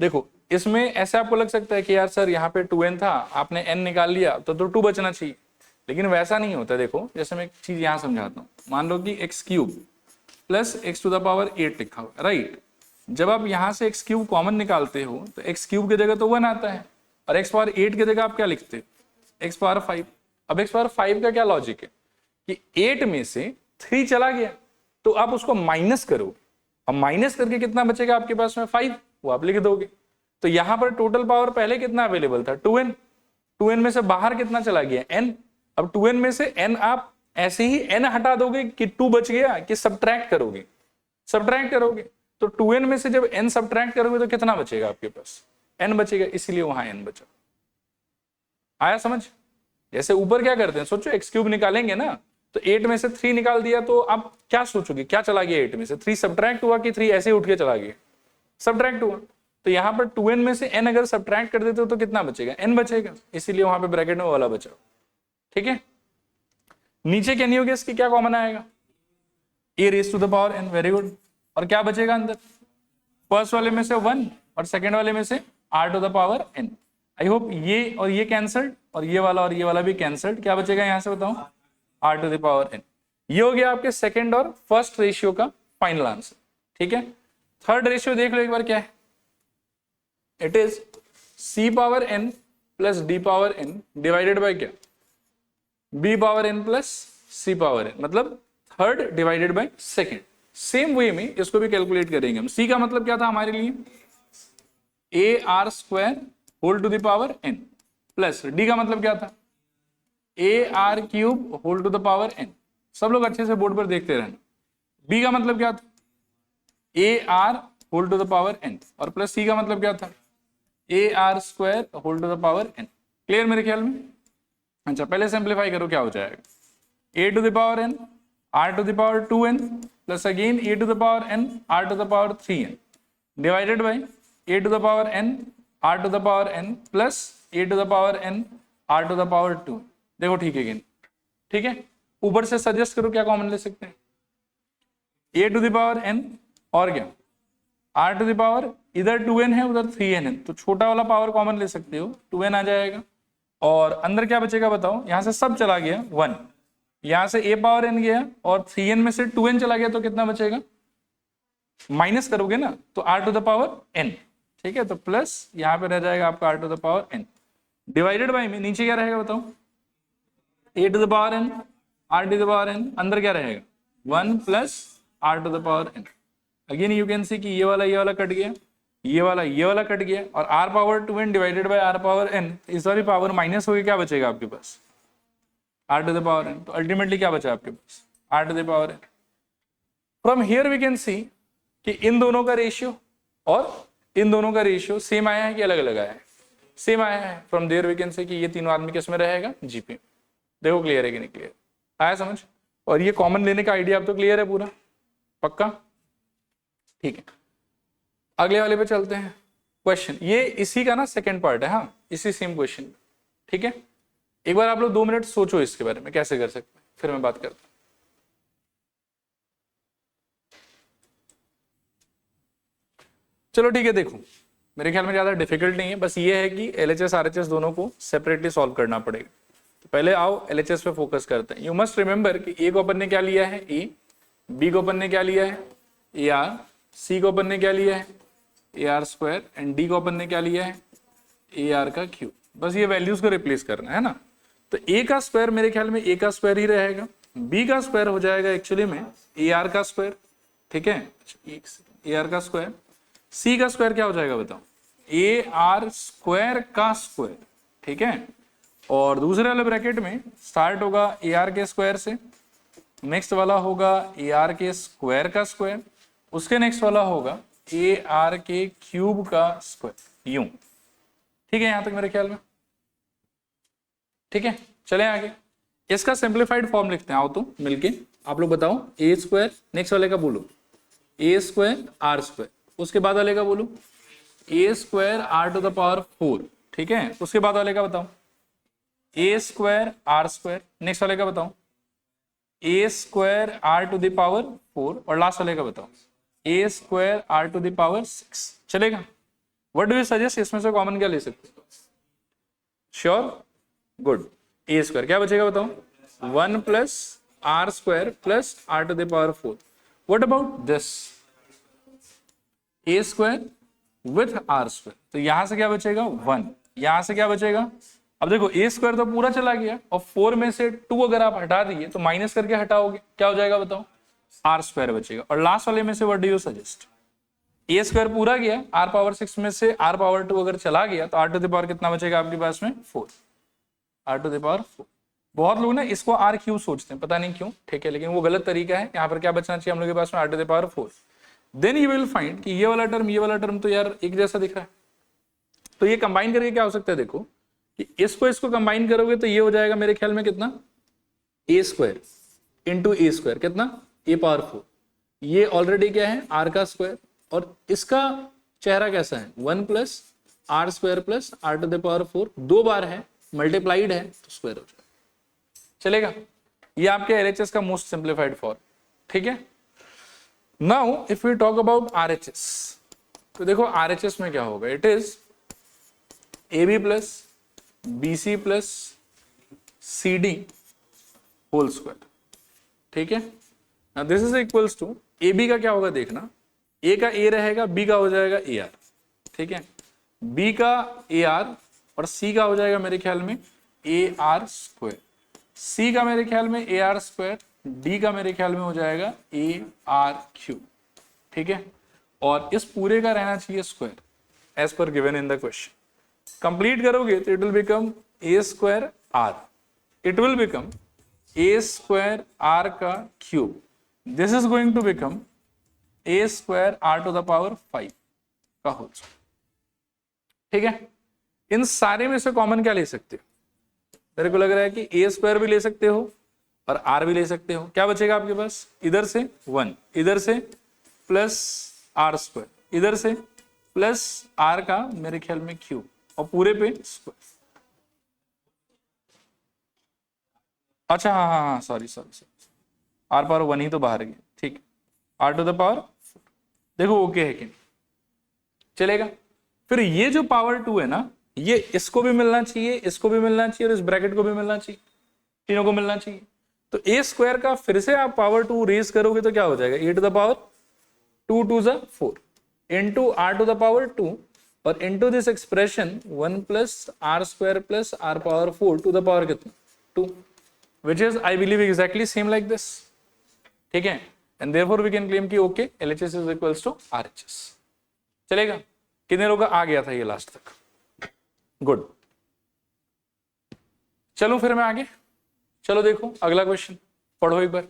देखो इसमें ऐसे आपको लग सकता है कि यार सर यहाँ पे 2n था, आपने n निकाल लिया तो 2 बचना चाहिए, लेकिन वैसा नहीं होता। देखो जैसे मैं एक चीज यहाँ समझाता हूँ, मान लो कि x cube plus x to the power 8 लिखा हुआ, राइट। जब आप यहाँ से एक्स क्यूब कॉमन निकालते हो तो एक्स क्यूब की जगह तो 1 आता है, और एक्स पावर 8 की जगह आप क्या लिखते हो, एक्स पावर 5। अब एक्स पावर 5 का क्या लॉजिक है कि 8 में से 3 चला गया तो आप उसको माइनस करो, अब माइनस करके कितना बचेगा आपके पास में 5, वो आप लिख दोगे। तो यहां पर टोटल पावर पहले कितना अवेलेबल था, 2n, 2n में से बाहर कितना चला गया, n। अब 2n में से n आप ऐसे ही n हटा दोगे कि 2 बच गया, कि सब्ट्रैक्ट करोगे, सब्ट्रैक्ट करोगे तो 2n में से जब n सब्ट्रैक्ट करोगे तो कितना बचेगा आपके पास, n बचेगा, इसीलिए वहां n बचा। आया समझ? जैसे ऊपर क्या करते हैं, सोचो x क्यूब निकालेंगे ना, तो 8 में से 3 निकाल दिया तो आप क्या सोचोगे, क्या चला गया 8 में से, 3 सब्ट्रैक्ट हुआ कि 3 ऐसे उठ के चला गया, सब्ट्रैक्ट हुआ। तो यहाँ पर 2n में से n अगर सब्ट्रैक्ट कर देते हो तो कितना बचेगा, n बचेगा, इसीलिए वहां पे ब्रैकेट में वो वाला बचा। ठीक है, नीचे क्या नहीं होगा, इसकी क्या कॉमन आएगा, a raise to the power n, very good. और क्या बचेगा अंदर, फर्स्ट वाले में से 1 और सेकेंड वाले में से r to the power n। I hope ये और ये कैंसल्ड और ये वाला भी कैंसल्ड, क्या बचेगा यहां से बताओ, r to the power n। ये हो गया आपके सेकेंड और फर्स्ट रेशियो का फाइनल आंसर। ठीक है, थर्ड रेशियो देख लो एक बार, क्या है, it is c power n plus d power n divided bye क्या, b power n plus c power n, मतलब third divided by second. Same way में इसको भी कैलकुलेट करेंगे हम। c का मतलब क्या था हमारे लिए, a r square whole to the power n, plus d का मतलब क्या था, a r cube whole to the power n। सब लोग अच्छे से बोर्ड पर देखते रहना। b का मतलब क्या था, a r whole to the power n, और प्लस c का मतलब क्या था, a r square whole to the power n। Clear मेरे ख्याल में? अच्छा, पहले सिंप्लीफाई करो, क्या हो जाएगा, a to the power n r to the power 2n plus again a to the power n r to the power 3n divided by a to the power n r to the power n plus a to the power n r to the power 2। देखो ठीक है again, ठीक है, ऊपर से suggest करो क्या common ले सकते हैं, a to the power n और क्या r टू द पावर, इधर 2n है उधर 3n है, तो छोटा वाला पावर कॉमन ले सकते हो, 2n आ जाएगा। और अंदर क्या बचेगा बताओ, यहां से सब चला गया 1, यहां से a पावर n गया और 3n में से 2n चला गया, तो कितना बचेगा, माइनस करोगे ना तो r to the power n। ठीक है, तो प्लस यहां पे रह जाएगा आपका r to the power n divided by में नीचे क्या रहेगा बताओ, a to the power n r to the power n, अंदर क्या रहेगा 1 plus r to the power n। Again you can see कि ये वाला कट गया, ये वाला कट गया, और r power 2n divided by r power n, इस वाली पावर माइनस होगी, क्या बचेगा आपके पास r to the power n। तो अल्टीमेटली क्या बचा आपके पास r to the power n। From here we can see कि इन दोनों का रेशियो और इन दोनों का रेशियो सेम आया है कि अलग अलग आया है, सेम आया है। From there we can say कि ये तीनों आदमी किस में रहेगा, जीपी। देखो क्लियर है कि नहीं क्लियर, आया समझ? और ये कॉमन लेने का आइडिया अब तो क्लियर है पूरा, पक्का? ठीक है, अगले वाले पे चलते हैं। क्वेश्चन ये इसी का ना सेकंड पार्ट है, हाँ इसी सेम क्वेश्चन। ठीक है, एक बार आप लोग 2 मिनट सोचो इसके बारे में कैसे कर सकते हैं, फिर मैं बात करता हूं। चलो ठीक है, देखो मेरे ख्याल में ज्यादा डिफिकल्ट नहीं है, बस ये है कि LHS RHS दोनों को सेपरेटली सॉल्व करना पड़ेगा। तो पहले आओ LHS पे फोकस करते हैं। यू मस्ट रिमेंबर कि A को अपन ने क्या लिया है, A, B को अपन ने क्या लिया है, AR, C को अपन ने क्या लिया है, AR स्क्वायर, एंड D को अपन ने क्या लिया है, AR का क्यूब। बस ये वैल्यूज को रिप्लेस करना है ना। तो A का स्क्वायर मेरे ख्याल में A का स्क्वायर ही रहेगा, B का स्क्वायर हो जाएगा एक्चुअली में AR का स्क्वायर। ठीक है, AR का स्क्वायर, C का स्क्वायर क्या हो जाएगा बताओ, AR स्क्वायर का स्क्वायर। ठीक है, और दूसरे वाले ब्रैकेट में स्टार्ट होगा AR के स्क्वायर से, नेक्स्ट वाला होगा AR के स्क्वायर का स्क्वायर, उसके नेक्स्ट वाला होगा AR के क्यूब का स्क्वायर, यूं। ठीक है यहां तक मेरे ख्याल में? ठीक है, चले आगे। इसका सिंप्लीफाइड फॉर्म लिखते हैं, आओ तो मिलके आप लोग बताओ। A स्क्वायर, नेक्स्ट वाले का बोलो A स्क्वायर R स्क्वायर, उसके बाद वाले का बोलो A square R to the power 4। ठीक है, उसके बाद वाले का बताओ A square R square, next वाले का बताओ A square R to the power 4, और लास्ट वाले का बताओ A square R to the power 6। चलेगा? व्हाट डू यू सजेस्ट, इसमें से कॉमन क्या ले सकते हो? Sure, good. A स्क्वायर क्या बचेगा बताओ, 1 plus R square plus R to the power 4। What about this A square with R square, तो यहां से क्या बचेगा 1, यहां से क्या बचेगा, अब देखो A स्क्वायर तो पूरा चला गया, और 4 में से 2 अगर आप हटा दिए तो माइनस करके हटाओगे, क्या हो जाएगा बताओ, R स्क्वायर बचेगा। और लास्ट वाले में से what do you suggest, A square पूरा गया, R पावर 6 में से R पावर 2 अगर चला गया तो R टू द पावर कितना बचेगा आपके पास में, 4, R टू द पावर 4। बहुत लोग ना इसको R क्यूब सोचते हैं, पता नहीं क्यों, ठीक है, लेकिन वो गलत तरीका है। यहाँ पर क्या बचना चाहिए हम लोग के पास में, R to the power 4। Then you will find कि ये वाला टर्म तो यार एक जैसा दिख रहा है, तो ये कंबाइन करके क्या हो सकता है, देखो कि इसको कंबाइन करोगे तो ये हो जाएगा मेरे ख्याल में कितना, ए स्क्वायर इंटू ए स्क्वायर, कितना, ए पावर 4, ये ऑलरेडी क्या है, आर का स्क्वायर, और इसका चेहरा कैसा है, 1 plus are square plus r to the power 4, 2 बार है, मल्टीप्लाइड है तो स्क्वायर हो जाएगा, चलेगा। ये आपके एलएचएस का मोस्ट सिंप्लीफाइड फॉर्म, ठीक है। Now if we talk about RHS, तो देखो आरएचएस में क्या होगा, it is a b plus b c plus c d whole square, ठीक है। Now this is equals to, a b का क्या होगा देखना, ए का ए रहेगा, बी का हो जाएगा ए आर, ठीक है, बी का ए आर और सी का हो जाएगा मेरे ख्याल में ए आर स्क्वायर, सी का मेरे ख्याल में ए आर स्क्वायर, डी का मेरे ख्याल में हो जाएगा ए आर क्यूब, ठीक है। और इस पूरे का रहना चाहिए स्क्वायर एज पर given in the question. Complete करोगे तो it will become a square R, it will become a square R का cube, this is going to become a square R to the power 5 का whole square, ठीक है। इन सारे में से common क्या ले सकते हो, मेरे को लग रहा है कि ए स्क्वायर भी ले सकते हो और आर भी ले सकते हो, क्या बचेगा आपके पास, इधर से 1, इधर से प्लस आर स्क्वायर, इधर से प्लस आर का मेरे ख्याल में क्यूब, और पूरे पे स्क्वायर। अच्छा हाँ, सॉरी आर पावर 1 ही तो बाहर गया, ठीक, आर टू द पावर, देखो ओके है कि नहीं, चलेगा। फिर ये जो पावर 2 है ना, ये इसको भी मिलना चाहिए, इसको भी मिलना चाहिए और इस ब्रैकेट को भी मिलना चाहिए, तीनों को मिलना चाहिए। तो ए स्क्वायर का फिर से आप पावर 2 रेज करोगे तो क्या हो जाएगा, ए टू द पावर 2 2 ज़ा 4 into R to the power 2 और into this expression 1 plus are square plus R power 4 to the power कितना, 2, which is I believe exactly same like this, ठीक है। And therefore we can claim कि okay LHS is equals to RHS, चलेगा। कितने लोग आ गया था ये लास्ट तक, गुड। चलो फिर मैं आगे, चलो देखो अगला क्वेश्चन पढ़ो एक बार।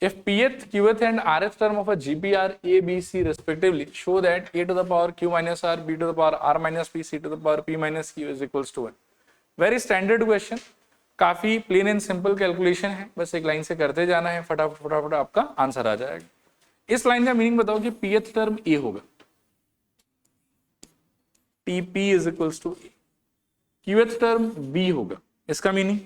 If pth, qth and rth term of a GPR A, B, C respectively show that a to the power q minus r, b to the power r minus p, c to the power p minus q is equals to 1. Very standard question, काफी plane and simple calculation है, बस एक line से करते जाना है, फटाफट आपका आंसर आ जाएगा। इस लाइन का मीनिंग बताओ कि pth टर्म a होगा, tp is equals to a, qth term b होगा, इसका meaning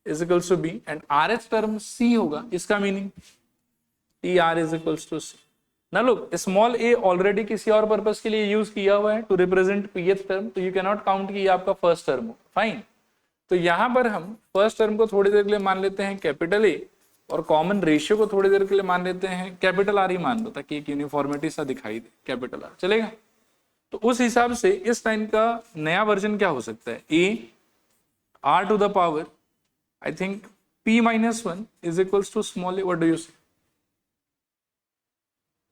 is equals to b, and rth term c होगा, इसका meaning tr is equals to c। ना लोग स्मॉल a ऑलरेडी किसी और पर्पस के लिए यूज किया हुआ है टू रिप्रेजेंट pth टर्म, तो यू कैन नॉट काउंट कि ये आपका फर्स्ट टर्म हो, फाइन। तो यहां पर हम फर्स्ट टर्म को थोड़ी देर के लिए मान लेते हैं कैपिटल ए और कॉमन रेशियो को थोड़ी देर के लिए मान लेते हैं कैपिटल आर ही मान लो, ताकि एक यूनिफॉर्मिटी सा दिखाई दे, कैपिटल आर, चलेगा। तो उस हिसाब से इस लाइन का नया वर्जन क्या हो सकता है, a are to the power I think p minus 1 is equals to small a, what do you say?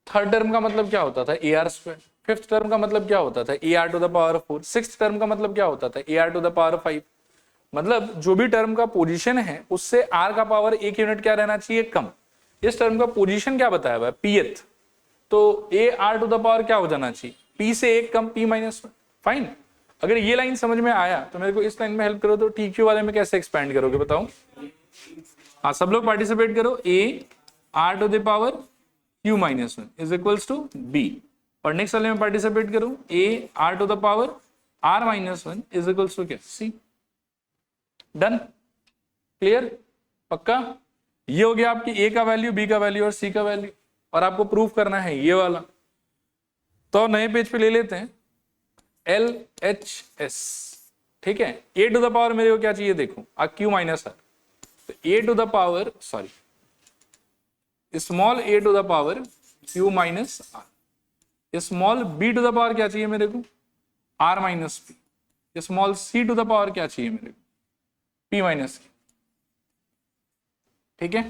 Third term का मतलब क्या होता था, a r square, fifth term का मतलब क्या होता था, a are to the power 4, sixth term का मतलब क्या होता था, a are to the power 5। मतलब जो भी टर्म का पोजीशन है उससे आर का पावर एक यूनिट क्या रहना चाहिए, कम। इस टर्म का पोजीशन क्या बताया हुआ है, pth, तो a are to the power क्या हो जाना चाहिए, p से एक कम, p माइनस 1, फाइन। अगर ये लाइन समझ में आया तो मेरे को इस लाइन में हेल्प करो, तो टी क्यू वाले में कैसे एक्सपेंड करोगे बताओ। हाँ सब लोग पार्टिसिपेट करो, A are to the power Q minus 1 is equals to B, और नेक्स्ट वाले में पार्टिसिपेट करो, A are to the power R minus 1 is equals to क्या, सी। डन, क्लियर, पक्का। ये हो गया आपकी ए का वैल्यू, बी का वैल्यू और सी का वैल्यू, और आपको प्रूफ करना है ये वाला। तो नए पेज पे ले लेते हैं LHS, ठीक है। ए टू द पावर मेरे को क्या चाहिए देखो, क्यू माइनस आर, तो A to the power sorry small A to the power Q minus R, small B to the power क्या चाहिए मेरे को, R minus P, small C to the power क्या चाहिए मेरे को, पी माइनस की, ठीक है।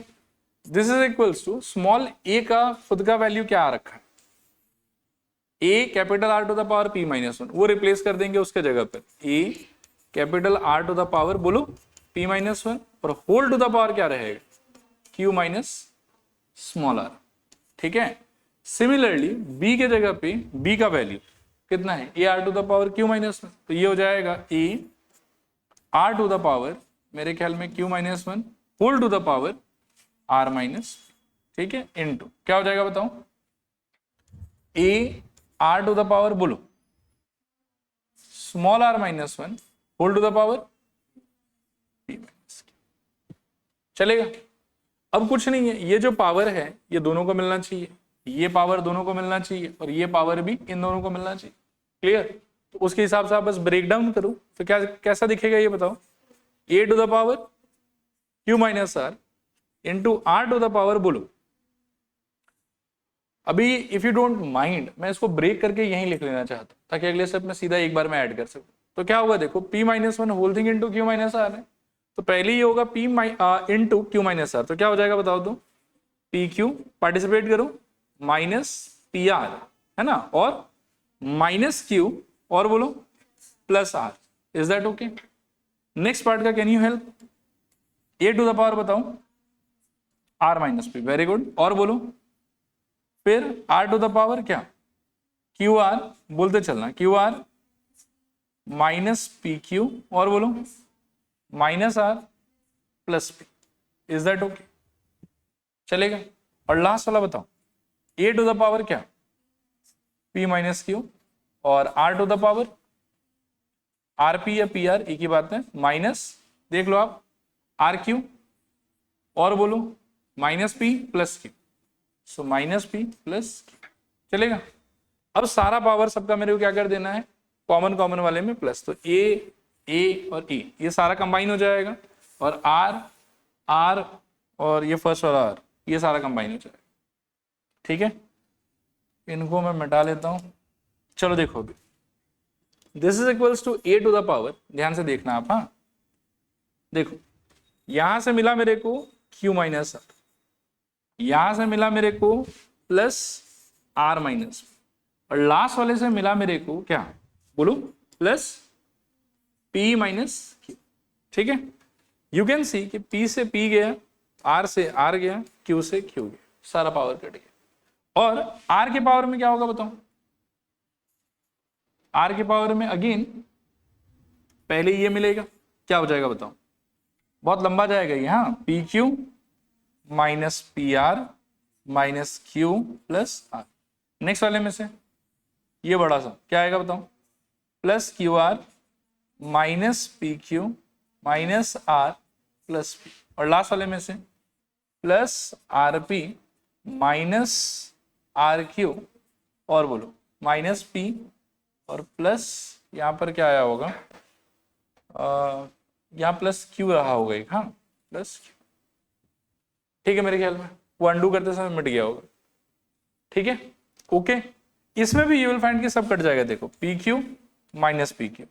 This is equals to small A का खुद का वैल्यू क्या आ रखा है, A capital R to the power P minus 1, वो रिप्लेस कर देंगे उसके जगह पर, A capital R to the power बोलो P माइनस 1 और होल टू द पावर क्या रहेगा Q माइनस स्मॉल r। ठीक है, सिमिलरली B के जगह पे B का वैल्यू कितना है A R to the power Q minus 1, तो ये हो जाएगा A R to the power मेरे ख्याल में Q minus 1 whole to the power R minus, ठीक है, इनटू क्या हो जाएगा बताओ A R to the power बोलो small r minus 1 whole to the power P minus, चलेगा। अब कुछ नहीं है, ये जो पावर है ये दोनों को मिलना चाहिए, ये पावर दोनों को मिलना चाहिए और ये पावर भी इन दोनों को मिलना चाहिए। क्लियर, तो उसके हिसाब से आप बस ब्रेक डाउन करो तो क्या कैसा दिखेगा ये बताओ, A to the power Q minus R into R to the power बोलो। अभी इफ यू डोंट माइंड मैं इसको ब्रेक करके यहीं लिख लेना चाहता हूं ताकि अगले स्टेप में सीधा एक बार में ऐड कर सकूं। तो क्या होगा देखो P minus 1 whole thing into Q minus R है, तो पहले ही होगा P into Q minus R, तो क्या हो जाएगा बताओ तो पी क्यू पार्टिसिपेट करो माइनस पी आर है ना, और माइनस क्यू और बोलो plus R. Is that okay? Next part का can you help? A to the power बताओ R minus P, very good, और बोलो फिर आर टू द पावर क्या क्यू आर, बोलते चलना q r minus p q और बोलो minus r plus p. Is that okay? चलेगा। और लास्ट वाला बताओ ए टू द पावर क्या पी माइनस क्यू और are to the power r p या पी आर एक ही बात है, माइनस देख लो आप आर क्यू और बोलो minus P plus Q, so minus P plus Q. चलेगा। अब सारा पावर सबका मेरे को क्या कर देना है, कॉमन कॉमन वाले में प्लस, तो ए और ए ये सारा कंबाइन हो जाएगा और आर आर और ये फर्स्ट वाला आर ये सारा कंबाइन हो जाएगा। ठीक है, इनको मैं मिटा लेता हूं। चलो देखो अभी this is equals to a to the power, ध्यान से देखना आप, हाँ देखो यहां से मिला मेरे को q माइनस आर, यहां से मिला मेरे को प्लस आर माइनस, और लास्ट वाले से मिला मेरे को क्या बोलो प्लस p माइनस क्यू। ठीक है, यू कैन सी कि p से p गया, r से r गया, q से q गया, सारा पावर कट गया। और r के पावर में क्या होगा बताओ, r के पावर में अगेन पहले ये मिलेगा, क्या हो जाएगा बताओ, बहुत लंबा जाएगा ये, हाँ p q minus P r minus q plus r. Next वाले में से ये बड़ा सा क्या आएगा बताओ, plus q r minus p q minus r plus p, और लास्ट वाले में से plus r p minus r q और बोलो माइनस पी और प्लस यहाँ पर क्या आया होगा, यहाँ प्लस क्यू रहा होगा एक, हाँ प्लस क्यू। ठीक है, मेरे ख्याल में वो अंडू करते समय मिट गया होगा। ठीक है, ओके। इसमें भी यू विल फाइंड कि सब कट जाएगा, देखो p q minus p q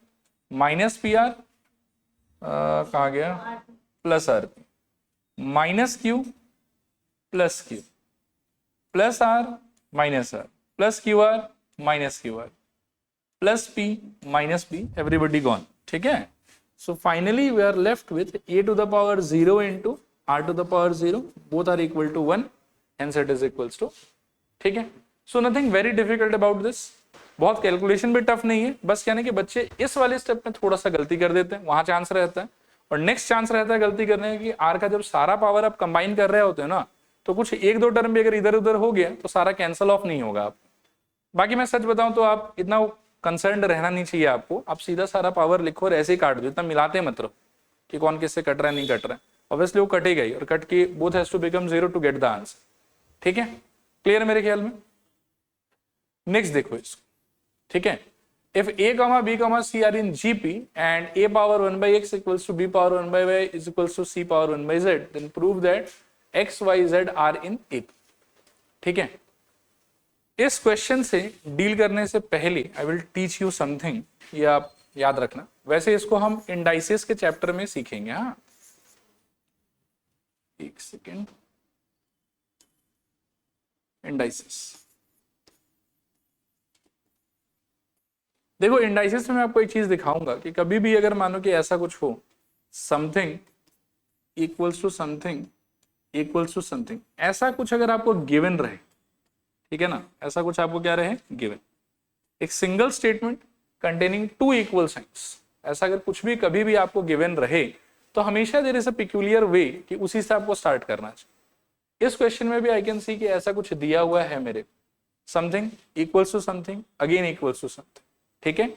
minus P r कहाँ गया plus r p minus q plus q plus r minus r plus q r minus q r plus p minus p, everybody gone. ठीक है, so finally we are left with a to the power 0 into r to the power 0, both are equal to 1, hence it is equals to। ठीक है, so nothing very difficult about this, बहुत calculation भी tough नहीं है, बस यानी कि बच्चे इस वाले स्टेप में थोड़ा सा गलती कर देते हैं, वहां चांस रहता है, और नेक्स्ट चांस रहता है गलती करने की आर का जब सारा पावर आप कंबाइन कर रहे होते हैं ना, तो कुछ एक दो टर्म भी अगर इधर उधर हो गया तो सारा कैंसल ऑफ नहीं होगा आप। बाकी मैं सच बताऊं तो आप इतना कंसर्न रहना नहीं चाहिए आपको, आप सीधा सारा पावर लिखो और ऐसे ही काट दो, इतना मिलाते मत रहो कि कौन किससे कट रहा है नहीं कट रहा है, ऑब्वियसली वो कटेगा ही, और कट के both has to become 0 to get the answer. ठीक है, क्लियर मेरे ख्याल में। नेक्स्ट देखो इसको, ठीक है, if a comma b comma c are in gp and a power 1 by x equals to b power 1 by y is equals to c power 1 by z, then prove that x y z are in a। ठीक है, इस question से deal करने से पहले I will teach you something, ये आप याद रखना, वैसे इसको हम इंडाइसेस के चैप्टर में सीखेंगे। हाँ एक सेकेंड, इंडाइसेस देखो इंडाइसिस में मैं आपको एक चीज दिखाऊंगा कि कभी भी अगर मानो कि ऐसा कुछ हो, something equals to something equals to something, ऐसा कुछ अगर आपको गिवन रहे, ठीक है ना, ऐसा कुछ आपको क्या रहे गिवन, एक single statement containing two equal science, ऐसा अगर कुछ भी कभी भी आपको गिवन रहे तो हमेशा देयर इज अ पेक्यूलियर वे कि उसी से आपको स्टार्ट करना चाहिए। इस क्वेश्चन में भी आई कैन सी कि ऐसा कुछ दिया हुआ है मेरे, something equals to something again equals to something, ठीक है।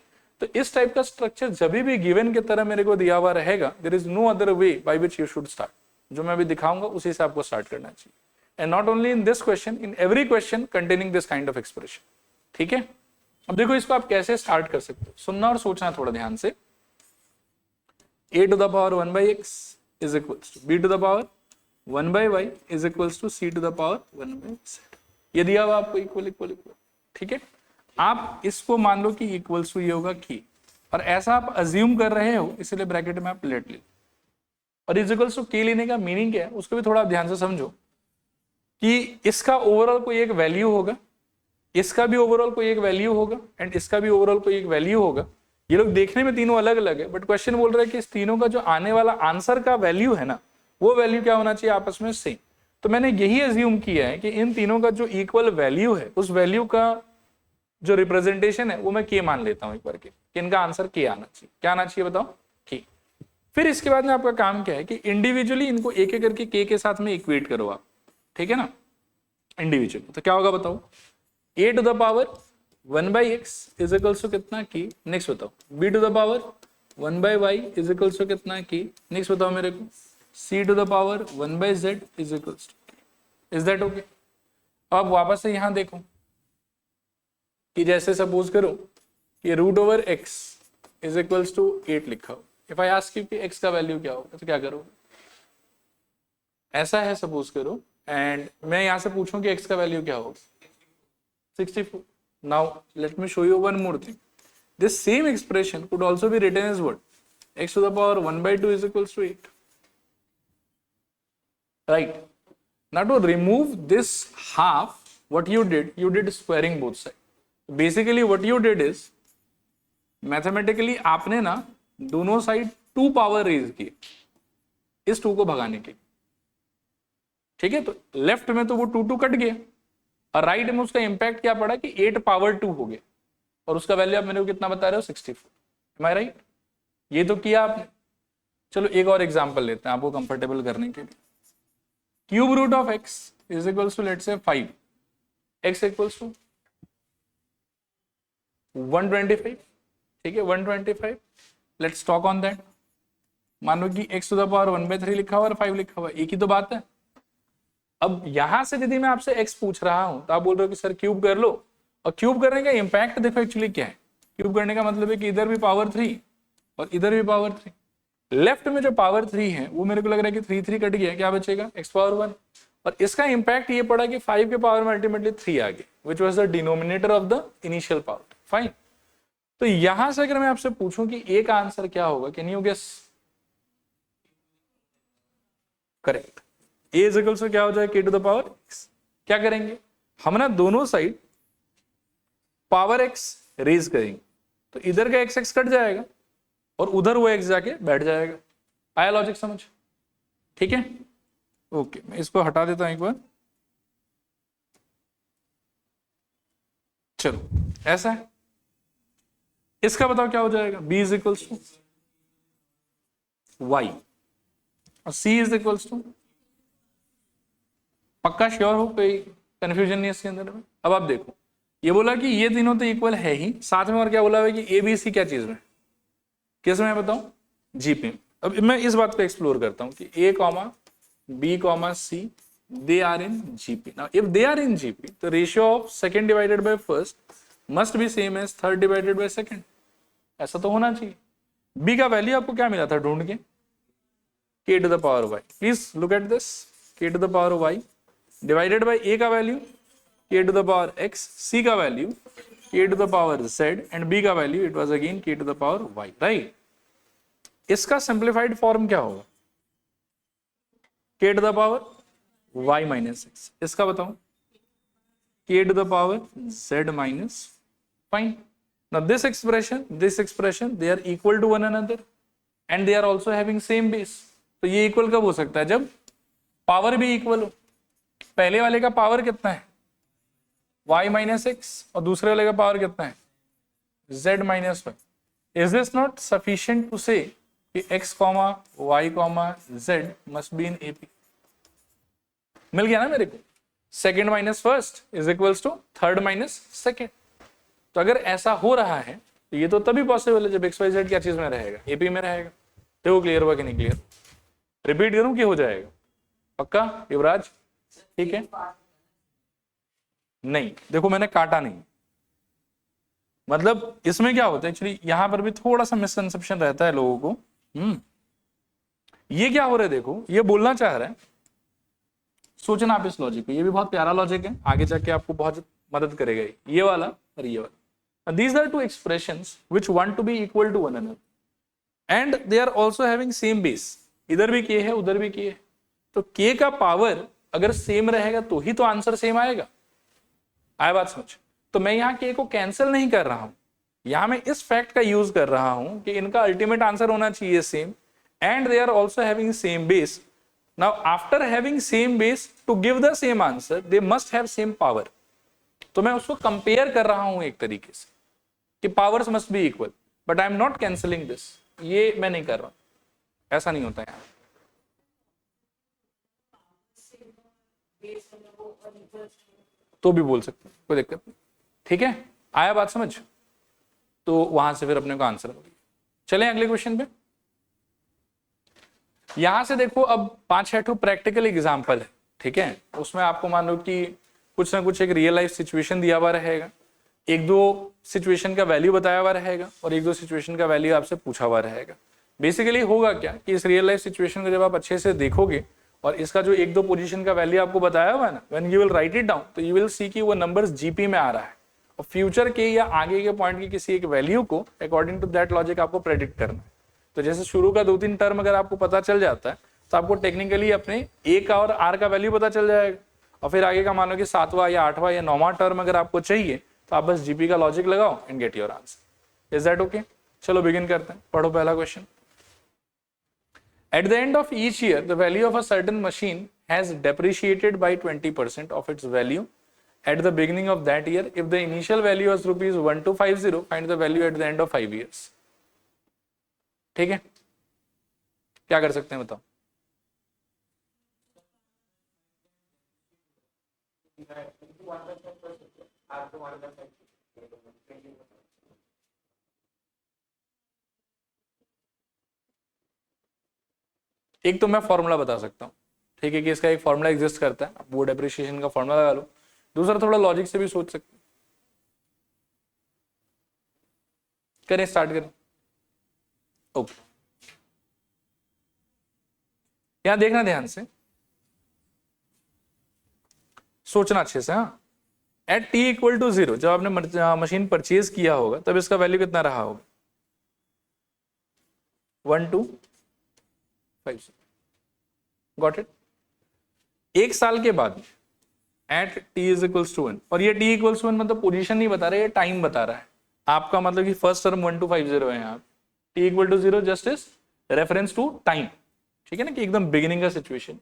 तो इस टाइप का स्ट्रक्चर जब भी गिवन की तरह मेरे को दिया हुआ रहेगा, there is no other way by which you should start, जो मैं अभी दिखाऊंगा उसी से आपको स्टार्ट करना चाहिए। And not only in this question, in every question containing this kind of expression, ठीक है। अब देखो इसको आप कैसे स्टार्ट कर सकते हो, सुनना और सोचना थोड़ा ध्यान से। a to the power 1 by x is equals to b to the power 1 by y is equals to c to the power 1 by z, ये दिया हुआ आपको इक्वल इक्वल इक्वल, ठीक है। आप इसको मान लो कि इक्वल्स टू ये होगा की, और ऐसा आप अज्यूम कर रहे हो इसलिए ब्रैकेट में आप लेट ले, और इज इक्वल्स टू के लेने का मीनिंग क्या है उसको भी थोड़ा ध्यान से समझो कि इसका ओवरऑल कोई एक वैल्यू होगा, इसका भी ओवरऑल कोई एक वैल्यू होगा, एंड इसका भी ओवरऑल कोई एक वैल्यू होगा। ये लोग देखने में तीनों अलग अलग है, बट क्वेश्चन बोल रहा है कि इस तीनों का जो आने वाला आंसर का वैल्यू है ना, वो वैल्यू क्या होना चाहिए आपस में सेम। तो मैंने यही अज्यूम किया है कि इन तीनों का जो इक्वल वैल्यू है, उस वैल्यू का जो रिप्रेजेंटेशन है वो मैं के मान लेता हूं एक बार के, कि इनका आंसर के आना चाहिए। क्या आना चाहिए बताओ, के। फिर इसके बाद में आपका काम क्या है कि इंडिविजुअली इनको एक एक करके के साथ में इक्वेट करो आप, ठीक है ना, इंडिविजुअली। तो क्या होगा बताओ, a to the power 1 by x is equals to कितना की, नेक्स्ट बताओ b to the power 1 by y is equals to कितना की, नेक्स्ट बताओ मेरे को c to the power 1 by z is equals to, is that okay. अब वापस से यहां देखो कि जैसे सपोज करो कि root over x is equals to 8 लिखा हो, इफ आई आस्क यू कि x का वैल्यू क्या होगा तो क्या करोगे, ऐसा है सपोज करो, एंड मैं यहां से पूछूं कि x का वैल्यू क्या होगा 64। Now let me show you one more thing. This same expression could also be written as what? X to the power 1 by 2 is equals to 8. Right. Now to remove this half, what you did squaring both sides. Basically what you did is, mathematically आपने ना दोनों side 2 power raise की इस 2 को भगाने के, ठीक है। तो लेफ्ट में तो वो 2 कट गया, और राइट में उसका इंपैक्ट क्या पड़ा कि 8 पावर 2 हो गया, और उसका वैल्यू आप मेरे को कितना बता रहे हो 64। एम आई राइट, ये तो किया आपने। चलो एक और एग्जांपल लेते हैं आपको कंफर्टेबल करने के लिए। Cube root of x is equals to let's say 5, x equals to 125, ठीक है 125। Let's talk on that. मान लो कि x to the power 1 by 3 लिखा हुआ और 5 लिखा हुआ, एक ही तो बात है। अब यहां से यदि मैं आपसे x पूछ रहा हूं तो आप बोल रहे हो कि सर क्यूब कर लो, और क्यूब करने का इंपैक्ट देखो एक्चुअली क्या है। क्यूब करने का मतलब है कि इधर भी पावर 3 और इधर भी पावर 3, लेफ्ट में जो पावर 3 है वो मेरे को लग रहा है कि 3 कट गया, क्या बचेगा x पावर 1, और इसका इंपैक्ट ये पड़ा कि 5 के पावर में अल्टीमेटली 3 आ गया, which was the denominator of the initial power. Fine. तो यहां से अगर मैं आपसे पूछूं कि a का आंसर क्या होगा, can you guess? Correct, a is equal to क्या हो जाएगा k to the power x। क्या करेंगे हम ना, दोनों साइड पावर x रेज करेंगे, तो इधर का x कट जाएगा और उधर वो x जाके बैठ जाएगा। आया लॉजिक समझ? ठीक है, ओके। मैं इसको हटा देता हूं एक बार। चलो ऐसा है, इसका बताओ क्या हो जाएगा, b is equals to y और c इज इक्वल्स टू, पक्का श्योर हो, कोई कंफ्यूजन नहीं है इसके अंदर में? अब आप देखो, ये बोला कि ये तीनों तो इक्वल है ही, साथ में और क्या बोला है कि ए बी सी क्या चीज में, किस में बताऊं, जीपी। अब मैं इस बात को एक्सप्लोर करता हूं कि A comma B comma C they are in GP. Now if they are in GP, तो ratio of second divided by first must be same as third divided by second, ऐसा तो होना चाहिए। बी का value आपको क्या मिला था ढूंढ के, k to the power y। Please look at this, k to the power y divided by a का वैल्यू k to the power x, c का वैल्यू k to the power z, and b का वैल्यू it was again k to the power y, right. इसका simplified form क्या होगा, k to the power y minus x। इसका बताओ, k to the power z minus, fine. Now this expression, they are equal to one another and they are also having same base. तो ये equal कब हो सकता है? जब power भी इक्वल हो. पहले वाले का पावर कितना है? y माइनस एक्स, और दूसरे वाले का पावर कितना है? z minus y. Is this not sufficient to say कि x, y, z must be in AP? मिल गया ना मेरे को? Second minus first is equals to third minus second. तो अगर ऐसा हो रहा है तो ये तो तभी पॉसिबल है जब एक्स वाई जेड क्या चीज में रहेगा? एपी में रहेगा. देखो क्लियर हुआ कि नहीं क्लियर? रिपीट करूं कि हो जाएगा? पक्का युवराज? ठीक है. नहीं देखो मैंने काटा नहीं, मतलब इसमें क्या होता है एक्चुअली, यहां पर भी थोड़ा सा मिसकंसेप्शन रहता है लोगों को. ये क्या हो रहा है देखो, ये बोलना चाह रहा है, सोचना आप इस लॉजिक पे, ये भी बहुत प्यारा लॉजिक है, आगे जाके आपको बहुत मदद करेगा ये वाला और ये वाला. These are two expressions which want to be equal to one another and they are also having same base. इधर भी के है उधर भी के है, तो के का पावर अगर सेम रहेगा तो ही तो आंसर सेम आएगा. आया बात समझ? तो मैं यहाँ के को कैंसिल नहीं कर रहा हूं, यहां मैं इस फैक्ट का यूज कर रहा हूं कि इनका अल्टीमेट आंसर होना चाहिए same and they are also having same base. Now, after having same base, to give the same answer, they must have same power. तो मैं उसको कंपेयर कर रहा हूं एक तरीके से कि powers must be equal, but I am not cancelling this. ये मैं नहीं कर रहा, ऐसा नहीं होता यार. तो भी बोल सकते, कोई दिक्कत नहीं. ठीक है, आया बात समझ? तो वहां से फिर अपने को आंसर होगी. चलें अगले क्वेश्चन पे. यहां से देखो अब 5-6 प्रैक्टिकल एग्जाम्पल है. ठीक है, उसमें आपको मान लो कि कुछ ना कुछ एक रियल लाइफ सिचुएशन दिया हुआ रहेगा, एक दो सिचुएशन का वैल्यू बताया हुआ रहेगा और एक दो सिचुएशन का वैल्यू आपसे पूछा हुआ रहेगा. बेसिकली होगा क्या कि इस रियल लाइफ सिचुएशन को जब आप अच्छे से देखोगे और इसका जो एक दो पोजीशन का वैल्यू आपको बताया हुआ है ना, when you will write it down तो यू विल सी कि वो नंबर्स जीपी में आ रहा है और फ्यूचर के या आगे के पॉइंट की किसी एक वैल्यू को अकॉर्डिंग टू दैट लॉजिक आपको प्रेडिक्ट करना है. तो जैसे शुरू का 2-3 टर्म अगर आपको पता चल जाता है तो आपको टेक्निकली अपने ए का और आर का वैल्यू पता चल जाएगा, और फिर आगे का मान लो कि 7वां या 8वां या 9वां टर्म अगर आपको चाहिए तो आप बस जीपी का लॉजिक लगाओ and get your answer. Is that okay? चलो बिगिन करते हैं. पढ़ो पहला question. At the end of each year the value of a certain machine has depreciated by 20% of its value at the beginning of that year. If the initial value was ₹1250, find the value at the end of 5 years. ठीक है, क्या कर सकते हैं बताओ? एक तो मैं फॉर्मूला बता सकता हूं, ठीक है, कि इसका एक फॉर्मूला एग्जिस्ट करता है, वो डेप्रिसिएशन का फॉर्मूला लगा लो. दूसरा थोड़ा लॉजिक से भी सोच सकते. करें, स्टार्ट करें. ओके, यहां देखना ध्यान से, सोचना अच्छे से. हाँ, एट t इक्वल टू 0 जब आपने मशीन परचेज किया होगा तब इसका वैल्यू कितना रहा होगा? 1250. Got it? एक साल के बाद at t is equals to 1, और ये t इक्वल्स टू 1 मतलब पोजीशन नहीं बता रहा है, ये टाइम बता रहा है आपका, मतलब कि फर्स्ट टर्म 1250 है यहाँ. t equal to 0 just is reference to time. ठीक है ना, कि एकदम बिगिनिंग का सिचुएशन.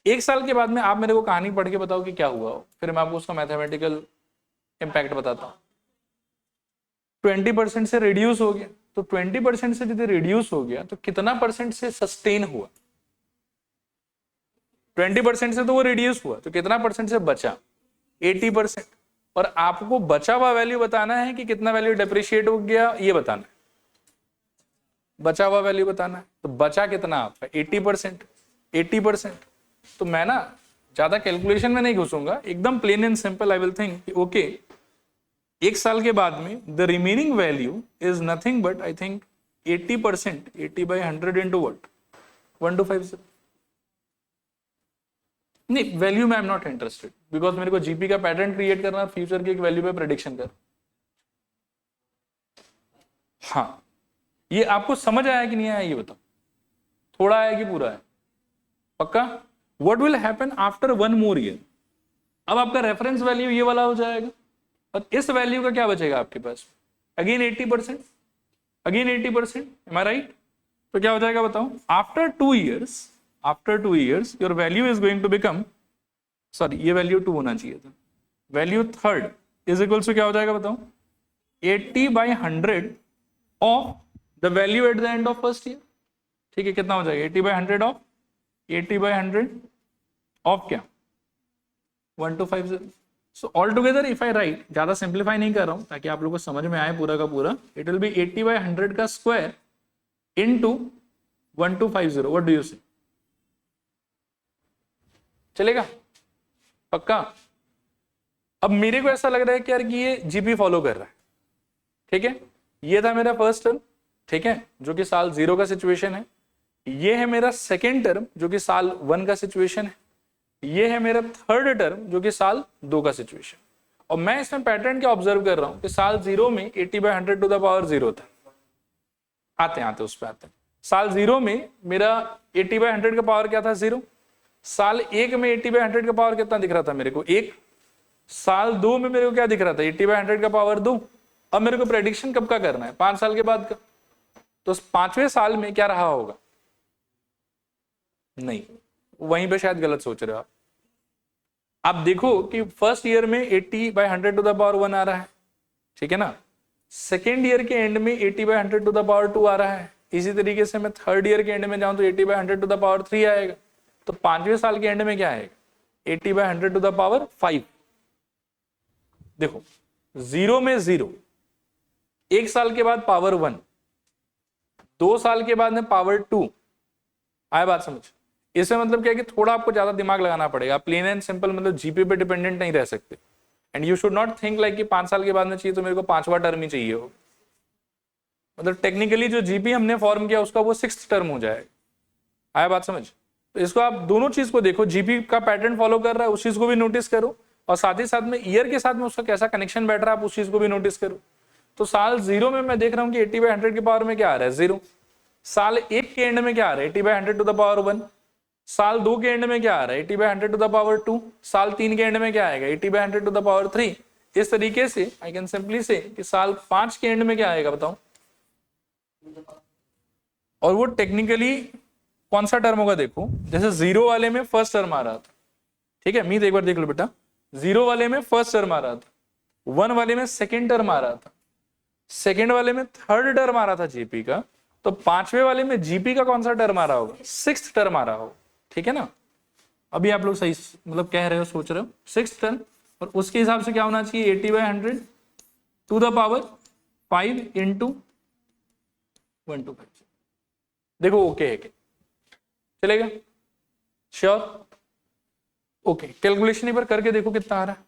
एक साल के बाद में आप मेरे को कहानी पढ़ के बताओ कि क्या हुआ हो, फिर मैं आपको उसका मैथमेटिकल इम्पैक्ट बताता हूँ. 20% से रिड्यूस हो गया, तो 20% से यदि रिड्यूस हो गया तो कितना परसेंट से सस्टेन हुआ? 20% से तो वो रिड्यूस हुआ, तो कितना परसेंट से बचा? 80%. और आपको बचा हुआ वैल्यू बताना है कि कितना वैल्यू डेप्रिशिएट हो गया, ये बताना है. बचा हुआ वैल्यू बताना है, तो बचा कितना आपका? 80%. 80%. तो मैं ना ज्यादा कैलकुलेशन में नहीं घुसूंगा, एकदम plain and simple I will think okay, एक साल के बाद में the remaining value is nothing but I think 80%. 80/100 into what? 1250. नहीं, वैल्यू में I am not interested, because मेरे को जीपी का पैटर्न क्रिएट करना, फ्यूचर की एक वैल्यू पे प्रेडिक्शन कर. हाँ, ये आपको समझ आया कि नहीं आया ये बताओ? थोड़ा आया कि पूरा है? पक्का? What will happen after 1 more year? अब आपका रेफरेंस वैल्यू ये वाला हो जाएगा और इस वैल्यू का क्या बचेगा आपके पास? Again 80%, again 80%, am I right? तो क्या हो जाएगा बताओ, after 2 years your value is going to become, sorry ये वैल्यू 2 होना चाहिए था, value third is equals to क्या हो जाएगा बताओ, 80/100 of the value at the end of first year. ठीक है, कितना हो जाएगा 80/100 ऑफ 80/100 ऑफ क्या 1250। So all together if I right, ज्यादा सिंप्लीफाई नहीं कर रहा हूं ताकि आप लोगों को समझ में आए पूरा का पूरा, इट विल बी 80/100 का square into 1250। What do you से, चलेगा पक्का? अब मेरे को ऐसा लग रहा है कि यार कि ये जीपी फॉलो कर रहा है। ठीक है, ये था मेरा फर्स्ट टर्म, ठीक है, जो कि साल 0 का सिचुएशन है। ये है मेरा सेकेंड टर्म जो कि साल 1 का सिचुएशन है। ये है मेरा थर्ड टर्म जो कि साल 2 का सिचुएशन। और मैं इसमें पैटर्न क्या ऑब्जर्व कर रहा हूं कि साल 0 में 80/100 टू द पावर 0 था। आते उस पर आते हैं। साल 0 में मेरा 80/100 का पावर क्या था 0। साल 1 में 80/100 का पावर कितना दिख रहा था मेरे को 1। साल 2 में मेरे को क्या दिख रहा था 80/100 का पावर 2। अब मेरे को प्रेडिक्शन कब का करना है 5 साल के बाद का। तो 5वें साल में क्या रहा होगा, नहीं वहीं पे शायद गलत सोच रहे हो आप देखो कि फर्स्ट ईयर में 80/100 टू द पावर 1 आ रहा है, ठीक है ना। सेकेंड ईयर के एंड में 80/100 टू द पावर 2 आ रहा है। इसी तरीके से मैं थर्ड ईयर के एंड में जाऊं तो 80/100 टू द पावर 3 आएगा। तो 5वें साल के एंड में क्या आएगा 80/100 टू द पावर 5। देखो 0 में 0, 1 साल के बाद पावर 1, 2 साल के बाद में पावर 2। आया बात समझ? इसमें मतलब क्या है कि थोड़ा आपको ज्यादा दिमाग लगाना पड़ेगा। प्लेन एंड सिंपल मतलब जीपी पे डिपेंडेंट नहीं रह सकते। And you should not think like कि 5 साल के बाद में चाहिए तो मेरे को 5वां टर्म ही चाहिए हो। मतलब टेक्निकली जो जीपी हमने फॉर्म किया उसका वो 6th टर्म हो जाएगा। आया बात समझ? तो इसको आप दोनों चीज को देखो, जीपी का पैटर्न फॉलो कर रहा है उस चीज को भी नोटिस करो, और साथ ही साथ में ईयर के साथ में उसका कैसा कनेक्शन बैठ रहा है आप उस चीज को भी नोटिस करो। तो साल 0 में मैं देख रहा हूँ कि 80/100 के पावर में क्या आ रहा है 0। साल 1 के एंड में क्या आ रहा है 80/100 टू द पावर 1। साल 2 के एंड में क्या आ रहा है 80/100 टू द पावर 2। साल 3 के एंड में क्या आएगा 80/100 टू द पावर 3। इस तरीके से आई कैन सिंपली से कि साल 5 के एंड में क्या आएगा बताओ। और वो टेक्निकली कौन सा टर्म होगा देखो, जैसे 0 वाले में फर्स्ट टर्म आ रहा था, ठीक है मीत एक बार देख लो बेटा, 0 वाले में फर्स्ट टर्म आ रहा था, 1 वाले में सेकेंड टर्म आ रहा था, सेकेंड वाले में थर्ड टर्म आ रहा था जीपी का। तो 5वें वाले में जीपी का कौन सा टर्म आ रहा होगा 6th टर्म आ रहा होगा, ठीक है ना। अभी आप लोग सही मतलब कह रहे हो सोच रहे हो 6th टर्म, और उसके हिसाब से क्या होना चाहिए 80/100 टू द पावर 5 इंटू 125। देखो ओके है क्या, चलेगा श्योर? ओके कैलकुलेशन एक बार करके देखो कितना आ रहा है।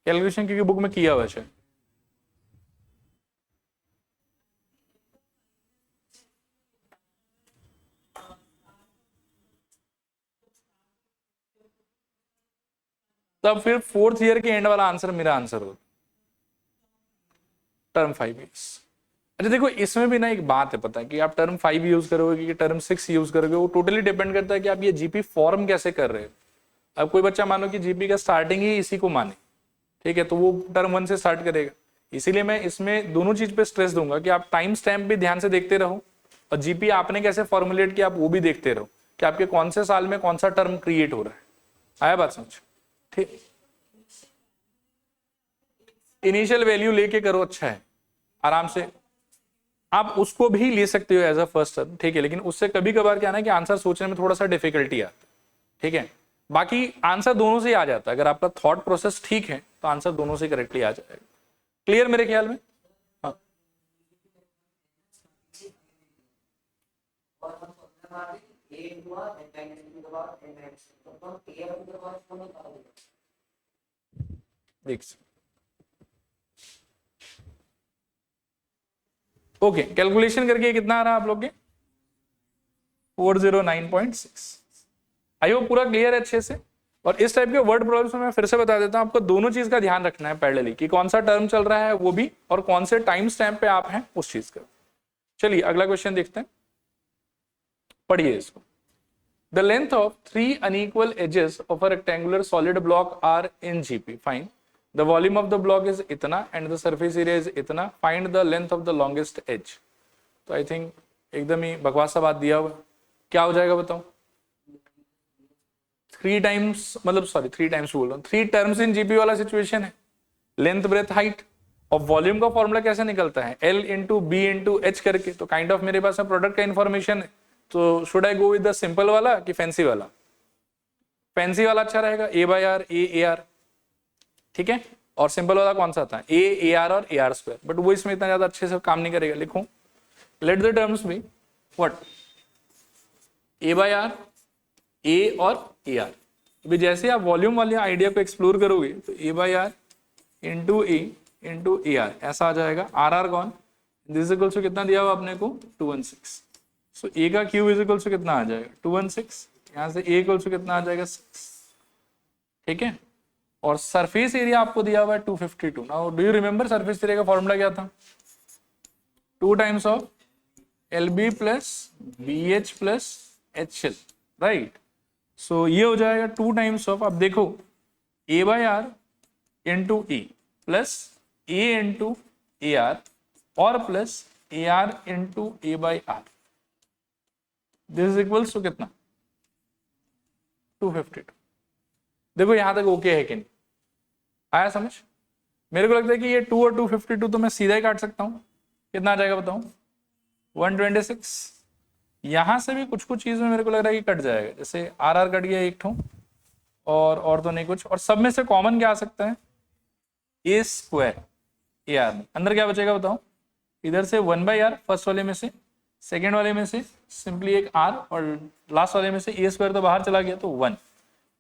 कैलकुलेशन क्योंकि बुक में किया हुआ है। तब फिर 4th ईयर के एंड वाला आंसर मेरा आंसर हो टर्म 5 ईयर्स। अच्छा देखो इसमें भी ना एक बात है, पता है कि आप टर्म 5 यूज करोगे कि टर्म 6 यूज करोगे, वो टोटली डिपेंड करता है कि आप ये जीपी फॉर्म कैसे कर रहे हो। अब कोई बच्चा मानो कि जीपी का स्टार्टिंग ही इसी को माने, ठीक है, तो वो टर्म 1 से स्टार्ट करेगा। इसीलिए मैं इसमें दोनों चीज पे स्ट्रेस दूंगा कि आप टाइम स्टैम्प भी ध्यान से देखते रहो, और जीपी आपने कैसे फॉर्मुलेट किया आप वो भी देखते रहो कि आपके कौन से साल में कौन सा टर्म क्रिएट हो रहा है। आया बात समझ? ठीक, इनिशियल वैल्यू लेके करो, अच्छा है, आराम से आप उसको भी ले सकते हो एज अ फर्स्ट टर्म, ठीक है, लेकिन उससे कभी कभार क्या ना कि आंसर सोचने में थोड़ा सा डिफिकल्टी आता है, ठीक है। बाकी आंसर दोनों से ही आ जाता है, अगर आपका थॉट प्रोसेस ठीक है तो आंसर दोनों से करेक्टली आ जाएगा। क्लियर मेरे ख्याल में? हाँ देख ओके कैलकुलेशन करके कितना आ रहा है आप लोग के 409.6। आई होप पूरा क्लियर है अच्छे से। और इस टाइप के वर्ड प्रॉब्लम्स में मैं फिर से बता देता हूं, आपको दोनों चीज का ध्यान रखना है पैरेलली, कि कौन सा टर्म चल रहा है वो भी, और कौन से टाइम स्टैम्प पे आप हैं उस चीज का। चलिए अगला क्वेश्चन देखते हैं, पढ़िए इसको। The length of 3 unequal edges of a rectangular solid block are in GP. Find the volume of the block is इतना and the surface area is इतना, find the length of the longest edge. तो I think एकदम ही बकवास सा बात दिया हुआ, क्या हो जाएगा बताओ? 3 टाइम्स, मतलब सॉरी 3 टाइम्स बोल रहा हूँ, 3 टर्म्स इन जीपी वाला सिचुएशन है, लेंथ ब्रेथ हाइट। और वॉल्यूम का फॉर्मूला कैसे निकलता है? L into B into H करके। तो काइंड ऑफ मेरे पास में प्रोडक्ट का इन्फॉर्मेशन है, तो should I go with the simple वाला कि फैंसी वाला? फैंसी वाला अच्छा रहेगा, ए बाई आर ए आर, ठीक है। और सिंपल वाला कौन सा था? ए आर और ए आर स्क्वायर, बट वो इसमें इतना ज्यादा अच्छे से काम नहीं करेगा। लिखूं, let the terms be what? A by R A और ए आर। अभी जैसे आप वॉल्यूम वाले आइडिया को एक्सप्लोर करोगे तो A by R into A R ऐसा आ जाएगा। आर आर कौन? दिस इक्वल्स टू कितना दिया हुआ आपने को? 216। सो ए का क्यूब इज इक्वल्स टू कितना आ जाएगा? 216। यहाँ से ए इक्वल्स टू कितना आ जाएगा? 6, ठीक है। और सरफेस एरिया आपको दिया हुआ है 252। Now do you remember surface area का फॉर्मूला क्या था? 2 times of L B plus B H plus H L, right. So ये हो जाएगा 2 टाइम्स ऑफ, अब देखो, A by R into A plus A into A R और plus A R into A by R, this is equals to कितना? 252। देखो यहां तक ओके है कि नहीं? आया समझ? मेरे को लगता है कि ये 2 और 252 तो मैं सीधा ही काट सकता हूं। कितना आ जाएगा बताऊं? 126। यहां से भी कुछ कुछ चीज में मेरे को लग रहा है कि कट जाएगा, जैसे आर आर कट गया एक ठो, और तो नहीं कुछ। और सब में से कॉमन क्या आ सकता है? ए स्क्वायर ए आर में। अंदर क्या बचेगा बताओ? इधर से 1 बाई आर फर्स्ट वाले में से, सेकेंड वाले में से सिंपली एक आर, और लास्ट वाले में से ए स्क्वायर तो बाहर चला गया तो 1।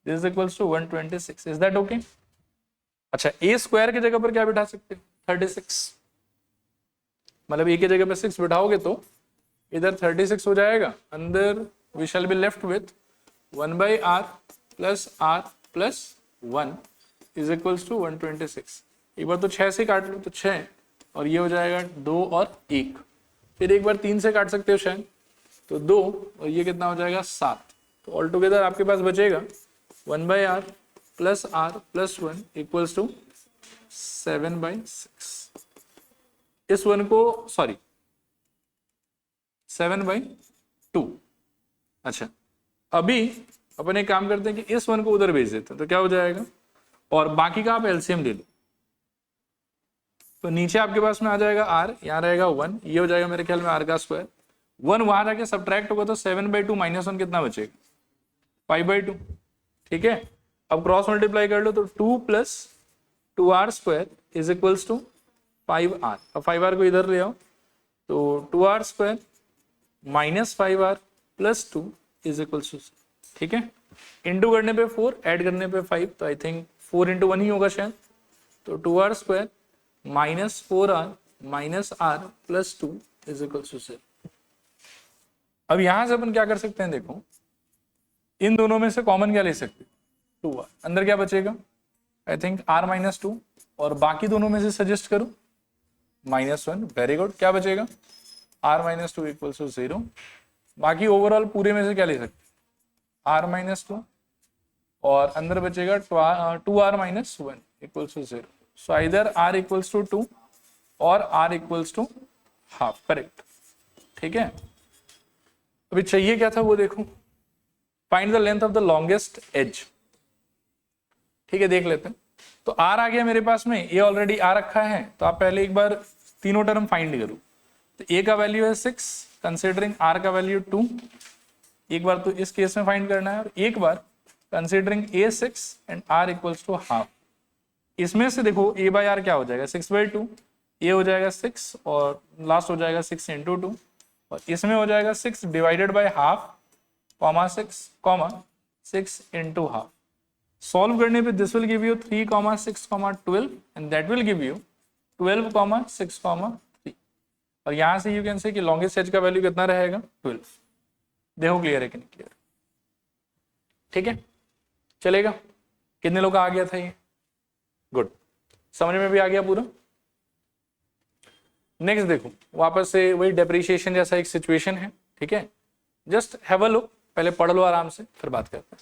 This is equals to 126। Is that okay? अच्छा, ए स्क्वायर की जगह पर क्या बिठा सकते हो? 36। मतलब ए की जगह पर 6 बिठाओगे तो इधर 36 हो जाएगा। अंदर we shall be left with 1 by r plus 1 is equals to 126। एक बार तो 6 से काट लो तो 6, और ये हो जाएगा 2 और 1। फिर एक बार 3 से काट सकते हो शायद, तो 2, और ये कितना हो जाएगा? 7। तो ऑल टुगेदर आपके पास बचेगा 1 by r plus 1 equals to 7/6। इस 1 को सॉरी 7/2। अच्छा, अभी अपन एक काम करते हैं कि इस 1 को उधर भेज देते हैं, तो क्या हो जाएगा? और बाकी का आप एलसीएम ले लो, तो नीचे आपके पास में आ जाएगा r, यहाँ रहेगा 1, ये हो जाएगा मेरे ख्याल में r का स्क्वायर। 1 वहां जाके सब्ट्रैक्ट होगा तो 7/2 माइनस 1 कितना बचेगा? 5/2, ठीक है। अब क्रॉस मल्टीप्लाई कर लो तो 2 plus 2r square is equals to 5r। अब 5r को इधर ले आओ तो 2r square minus 5r plus 2 is equals to, ठीक है। इंटू करने पे 4, ऐड करने पे 5, तो आई थिंक 4 इंटू 1 ही होगा शायद। तो 2r square minus 4r minus r plus 2 is equal to 0। अब यहां से अपन क्या कर सकते हैं? देखो, इन दोनों में से कॉमन क्या ले सकते हैं? 2r। अंदर क्या बचेगा? आई थिंक r माइनस 2, और बाकी दोनों में से सजेस्ट करो -1। Very good. क्या बचेगा? r minus 2 equal to 0। बाकी ओवरऑल पूरे में से क्या ले सकते हैं? r माइनस 2, और अंदर बचेगा 2r minus 1 equal to 0। So either r equals to 2 और r equals to half, correct, ठीक है। अभी चाहिए क्या था वो देखो, find the length of the longest edge, ठीक है। देख लेते हैं। तो r आ गया मेरे पास में, ये ऑलरेडी आ रखा है, तो आप पहले एक बार तीनों टर्म फाइंड करो। तो a का वैल्यू है 6, कंसिडरिंग r का वैल्यू 2, एक बार तो इस केस में फाइंड करना है, और एक बार considering a 6 and r equals to half. इसमें से देखो a बाई आर क्या हो जाएगा? 6/2, ये हो जाएगा 6, और लास्ट हो जाएगा 6 इंटू 2, और इसमें हो जाएगा 6 divided by half, comma 6 into half. Solve करने पे this will give you 3,6,12 and that will give you 12,6,3। और यहां से यू कैन से कि लॉन्गेस्ट एज का वैल्यू कितना रहेगा? 12। देखो क्लियर है कि नहीं क्लियर? ठीक है, चलेगा। कितने लोग का आ गया था ये? गुड, समझ में भी आ गया पूरा। नेक्स्ट देखो, वापस से वही डेप्रिसिएशन जैसा एक सिचुएशन है, ठीक है। जस्ट हैव अ लुक, पहले पढ़ लो आराम से, फिर बात करते हैं।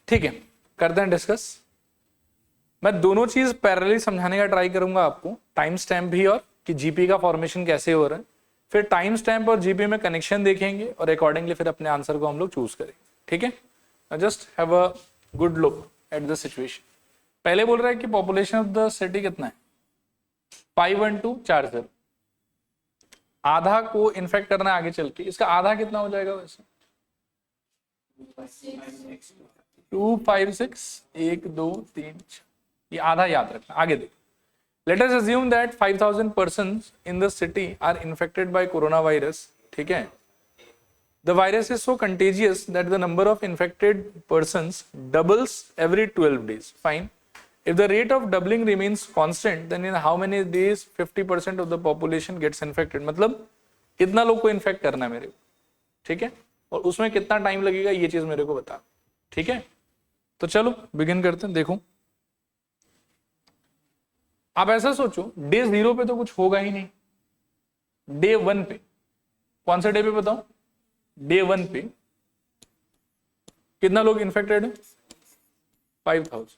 ठीक है, करते हैं डिस्कस। मैं दोनों चीज पैरेलली समझाने का ट्राई करूंगा आपको, टाइम स्टैम्प भी और कि जीपी का फॉर्मेशन कैसे हो रहा है, फिर टाइम स्टैम्प और जीपी में कनेक्शन देखेंगे और अकॉर्डिंगली फिर अपने आंसर को हम लोग चूज करेंगे। ठीक है, just have a good look at the situation. पहले बोल रहा है कि पॉपुलेशन ऑफ द सिटी कितना है, 51240। आधा को इन्फेक्ट करना है आगे चल के, इसका आधा कितना हो जाएगा वैसे? 256, 1 2 3 6, ये आधा याद रखना। आगे देख, let us assume that 5000 persons in the city are infected by coronavirus. ठीक है, the virus is so contagious that the number of infected persons doubles every 12 days. Fine. If the rate of doubling remains constant, then in how many days 50% of the population gets infected? मतलब कितना लोग को infect करना है मेरे को, ठीक है, और उसमें कितना टाइम लगेगा, ये चीज मेरे को बता। ठीक है, तो चलो बिगिन करते हैं। देखो, आप ऐसा सोचो, डे 0 पे तो कुछ होगा ही नहीं, डे 1 पे, कौन सा डे पे बताओ, डे 1 पे कितना लोग इन्फेक्टेड है? 5000।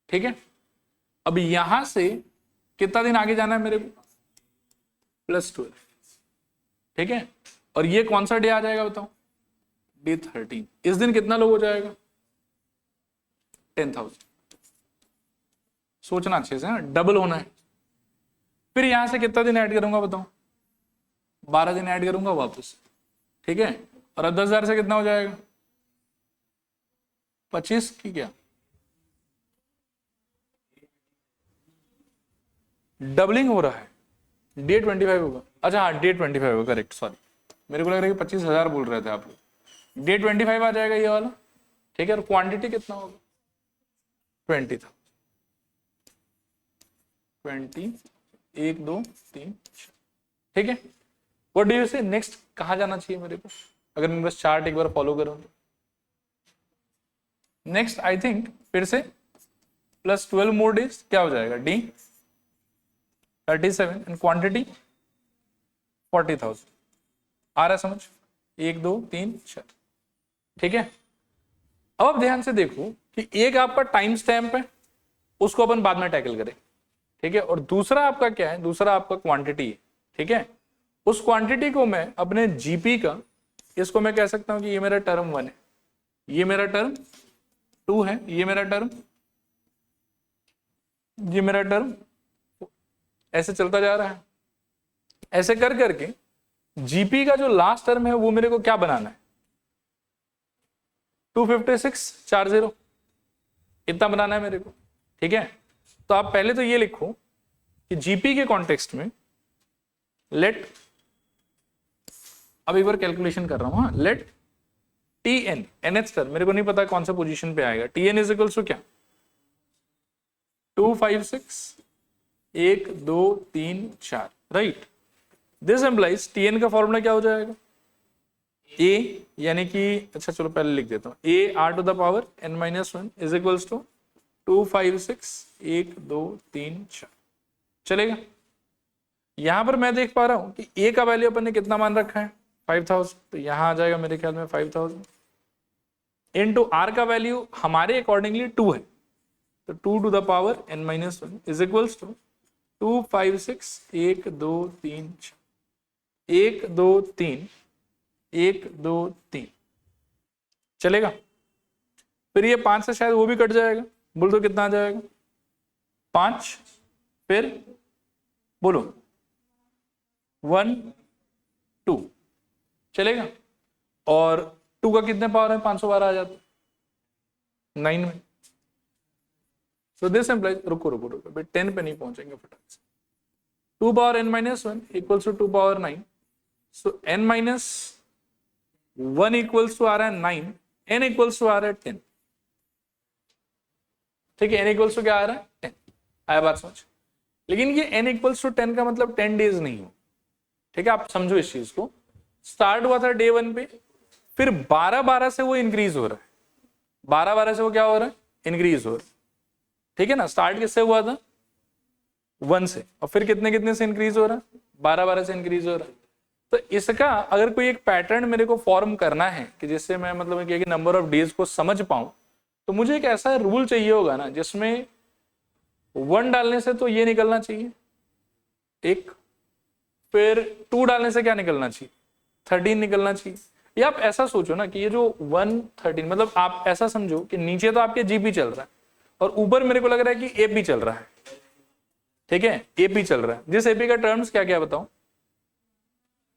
ठीक है, अब यहां से कितना दिन आगे जाना है मेरे को? +12। ठीक है, और ये कौन सा डे आ जाएगा बताओ? डे 13। इस दिन कितना लोग हो जाएगा? 10,000। सोचना अच्छे से, डबल होना है। फिर यहां से कितना दिन ऐड करूंगा बताओ? 12 दिन ऐड करूंगा वापस। ठीक है, और अब 10,000 से कितना हो जाएगा? 25 की क्या डबलिंग हो रहा है, डे 25 होगा। अच्छा हाँ, डे 25 होगा, करेक्ट, सॉरी, मेरे को लग रहा है कि 25,000 बोल रहे थे आप लोग। डे 25 आ जाएगा ये वाला। ठीक है, और क्वांटिटी कितना होगा? 20,000। 20, 1 2 3। ठीक है, व्हाट डू यू से, नेक्स्ट कहां जाना चाहिए मेरे को, अगर मैं बस चार्ट एक बार फॉलो करूं तो? नेक्स्ट आई थिंक फिर से +12 मोर डेज क्या हो जाएगा? D 37 and quantity 40,000। आ रहा है समझ? 1 2 3 4। ठीक है, अब ध्यान से देखो कि एक आपका टाइम स्टैम्प है, उसको अपन बाद में टैकल करें। ठीक है, और दूसरा आपका क्या है? दूसरा आपका क्वांटिटी है। ठीक है, उस क्वांटिटी को मैं अपने जीपी का, इसको मैं कह सकता हूं कि ये मेरा टर्म 1 है, ये मेरा टर्म 2 है, ये मेरा टर्म, ये मेरा टर्म, ऐसे चलता जा रहा है। ऐसे कर करके जीपी का जो लास्ट टर्म है वो मेरे को क्या बनाना है? 25640, इतना बनाना है मेरे को। ठीक है, तो आप पहले तो ये लिखो कि जीपी के कॉन्टेक्स्ट में लेट, अब एक बार कैलकुलेशन कर रहा हूं, हाँ, let T N, nth term मेरे को नहीं पता कौन सा पोजीशन पे आएगा, T N is equals to क्या? 256 1 2 3 4, right. This implies T N का फॉर्मूला क्या हो जाएगा? ए, यानी कि, अच्छा चलो पहले लिख देता हूं, a are to the power n-1 is equals to 256 1 2 3 4। चलेगा? यहां पर मैं देख पा रहा हूं कि ए का वैल्यू अपन ने कितना मान रखा है? 5000, तो यहां आ जाएगा मेरे ख्याल में 5000 इनटू आर का वैल्यू हमारे अकॉर्डिंगली 2 है, तो 2 to the power n-1 is equals to 256 1 2 3 4, 1 2 3 1 2 3। चलेगा? फिर ये 5 से शायद वो भी कट जाएगा, बोल दो कितना आ जाएगा? 5, फिर बोलो 1 2। चलेगा? और 2 का कितने पावर है? 512 आ जाता है 9 में। सो दिस एम्प्लाइज, रुको रुको रुको, 10 पे नहीं पहुंचेंगे फटाक से। 2 power n-1 equals to 2 power 9, so n-1 equals to आ रहा है 9, n इक्वल्स टू आ रहा है 10। ठीक है, n इक्वल्स टू क्या आ रहा है? 10। आया बात समझ? लेकिन ये n इक्वल्स टू 10 का मतलब 10 डेज नहीं हो। ठीक है, आप समझो इस चीज को। स्टार्ट हुआ था डे 1 पे, फिर 12-12 से वो इंक्रीज हो रहा है, 12-12 से वो क्या हो रहा है? इंक्रीज हो रहा है। ठीक है ना, स्टार्ट किससे हुआ था? 1 से, और फिर कितने कितने से इंक्रीज हो रहा है? 12-12 से इंक्रीज हो रहा है। तो इसका अगर कोई एक पैटर्न मेरे को फॉर्म करना है कि जिससे मैं मतलब कि नंबर ऑफ डेज को समझ पाऊं, तो मुझे एक ऐसा रूल चाहिए होगा ना जिसमें 1 डालने से तो ये निकलना चाहिए एक, फिर 2 डालने से क्या निकलना चाहिए 13 निकलना चाहिए। या आप ऐसा सोचो ना कि ये जो 113 मतलब आप ऐसा समझो कि नीचे तो आपके जीपी चल रहा है और ऊपर मेरे को लग रहा है कि एपी चल रहा है, ठीक है, एपी चल रहा है। जिस एपी का टर्म्स क्या क्या बताओ,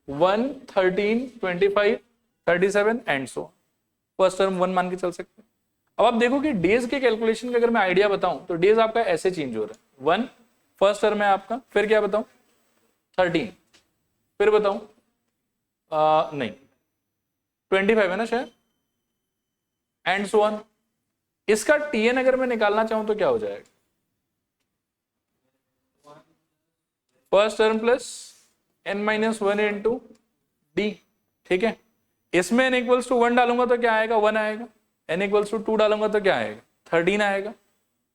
1, 13, 25, 37 एंड सो। फर्स्ट टर्म 1 मान के चल सकते हैं। अब आप देखो कि डेज के कैलकुलेशन का अगर मैं आइडिया बताऊं तो डेज आपका ऐसे चेंज हो रहा है, 1 फर्स्ट टर्म है आपका, फिर क्या बताऊं 13, फिर बताऊं नहीं 25 है ना शायद, एंड सो ऑन। इसका टीएन अगर मैं निकालना चाहूं तो क्या हो जाएगा, first term plus n-1 into D, ठीक है। इसमें n इक्वल्स टू 1 डालूंगा तो क्या आएगा 1 आएगा, n इक्वल्स टू 2 डालूंगा तो क्या आएगा 13 आएगा,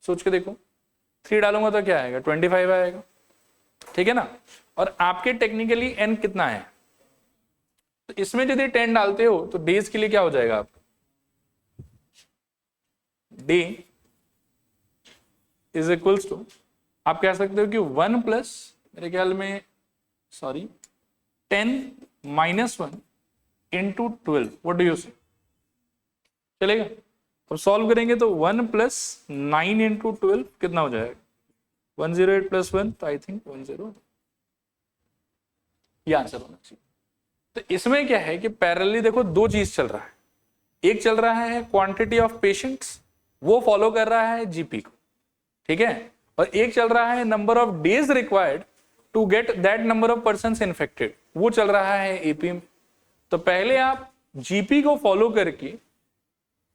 सोच के देखो, 3 डालूंगा तो क्या आएगा 25 आएगा, ठीक है ना। और आपके टेक्निकली n कितना है, तो इसमें यदि 10 डालते हो तो डेज के लिए क्या हो जाएगा आपका, डे इज इक्वल्स टू, आप कह सकते हो कि 1 प्लस मेरे ख्याल में sorry 10 - 1 into 12, what do you से, चलेगा। और सॉल्व करेंगे तो 1 प्लस 9 इंटू 12 कितना हो जाएगा 108 प्लस 1, तो आई थिंक 10, ये आंसर होना चाहिए। तो इसमें क्या है कि पैरेलली देखो दो चीज चल रहा है, एक चल रहा है क्वांटिटी ऑफ पेशेंट्स, वो फॉलो कर रहा है जीपी को, ठीक है, और एक चल रहा है number of days required to get that number of persons infected, वो चल रहा है एपी में। तो पहले आप जीपी को फॉलो करके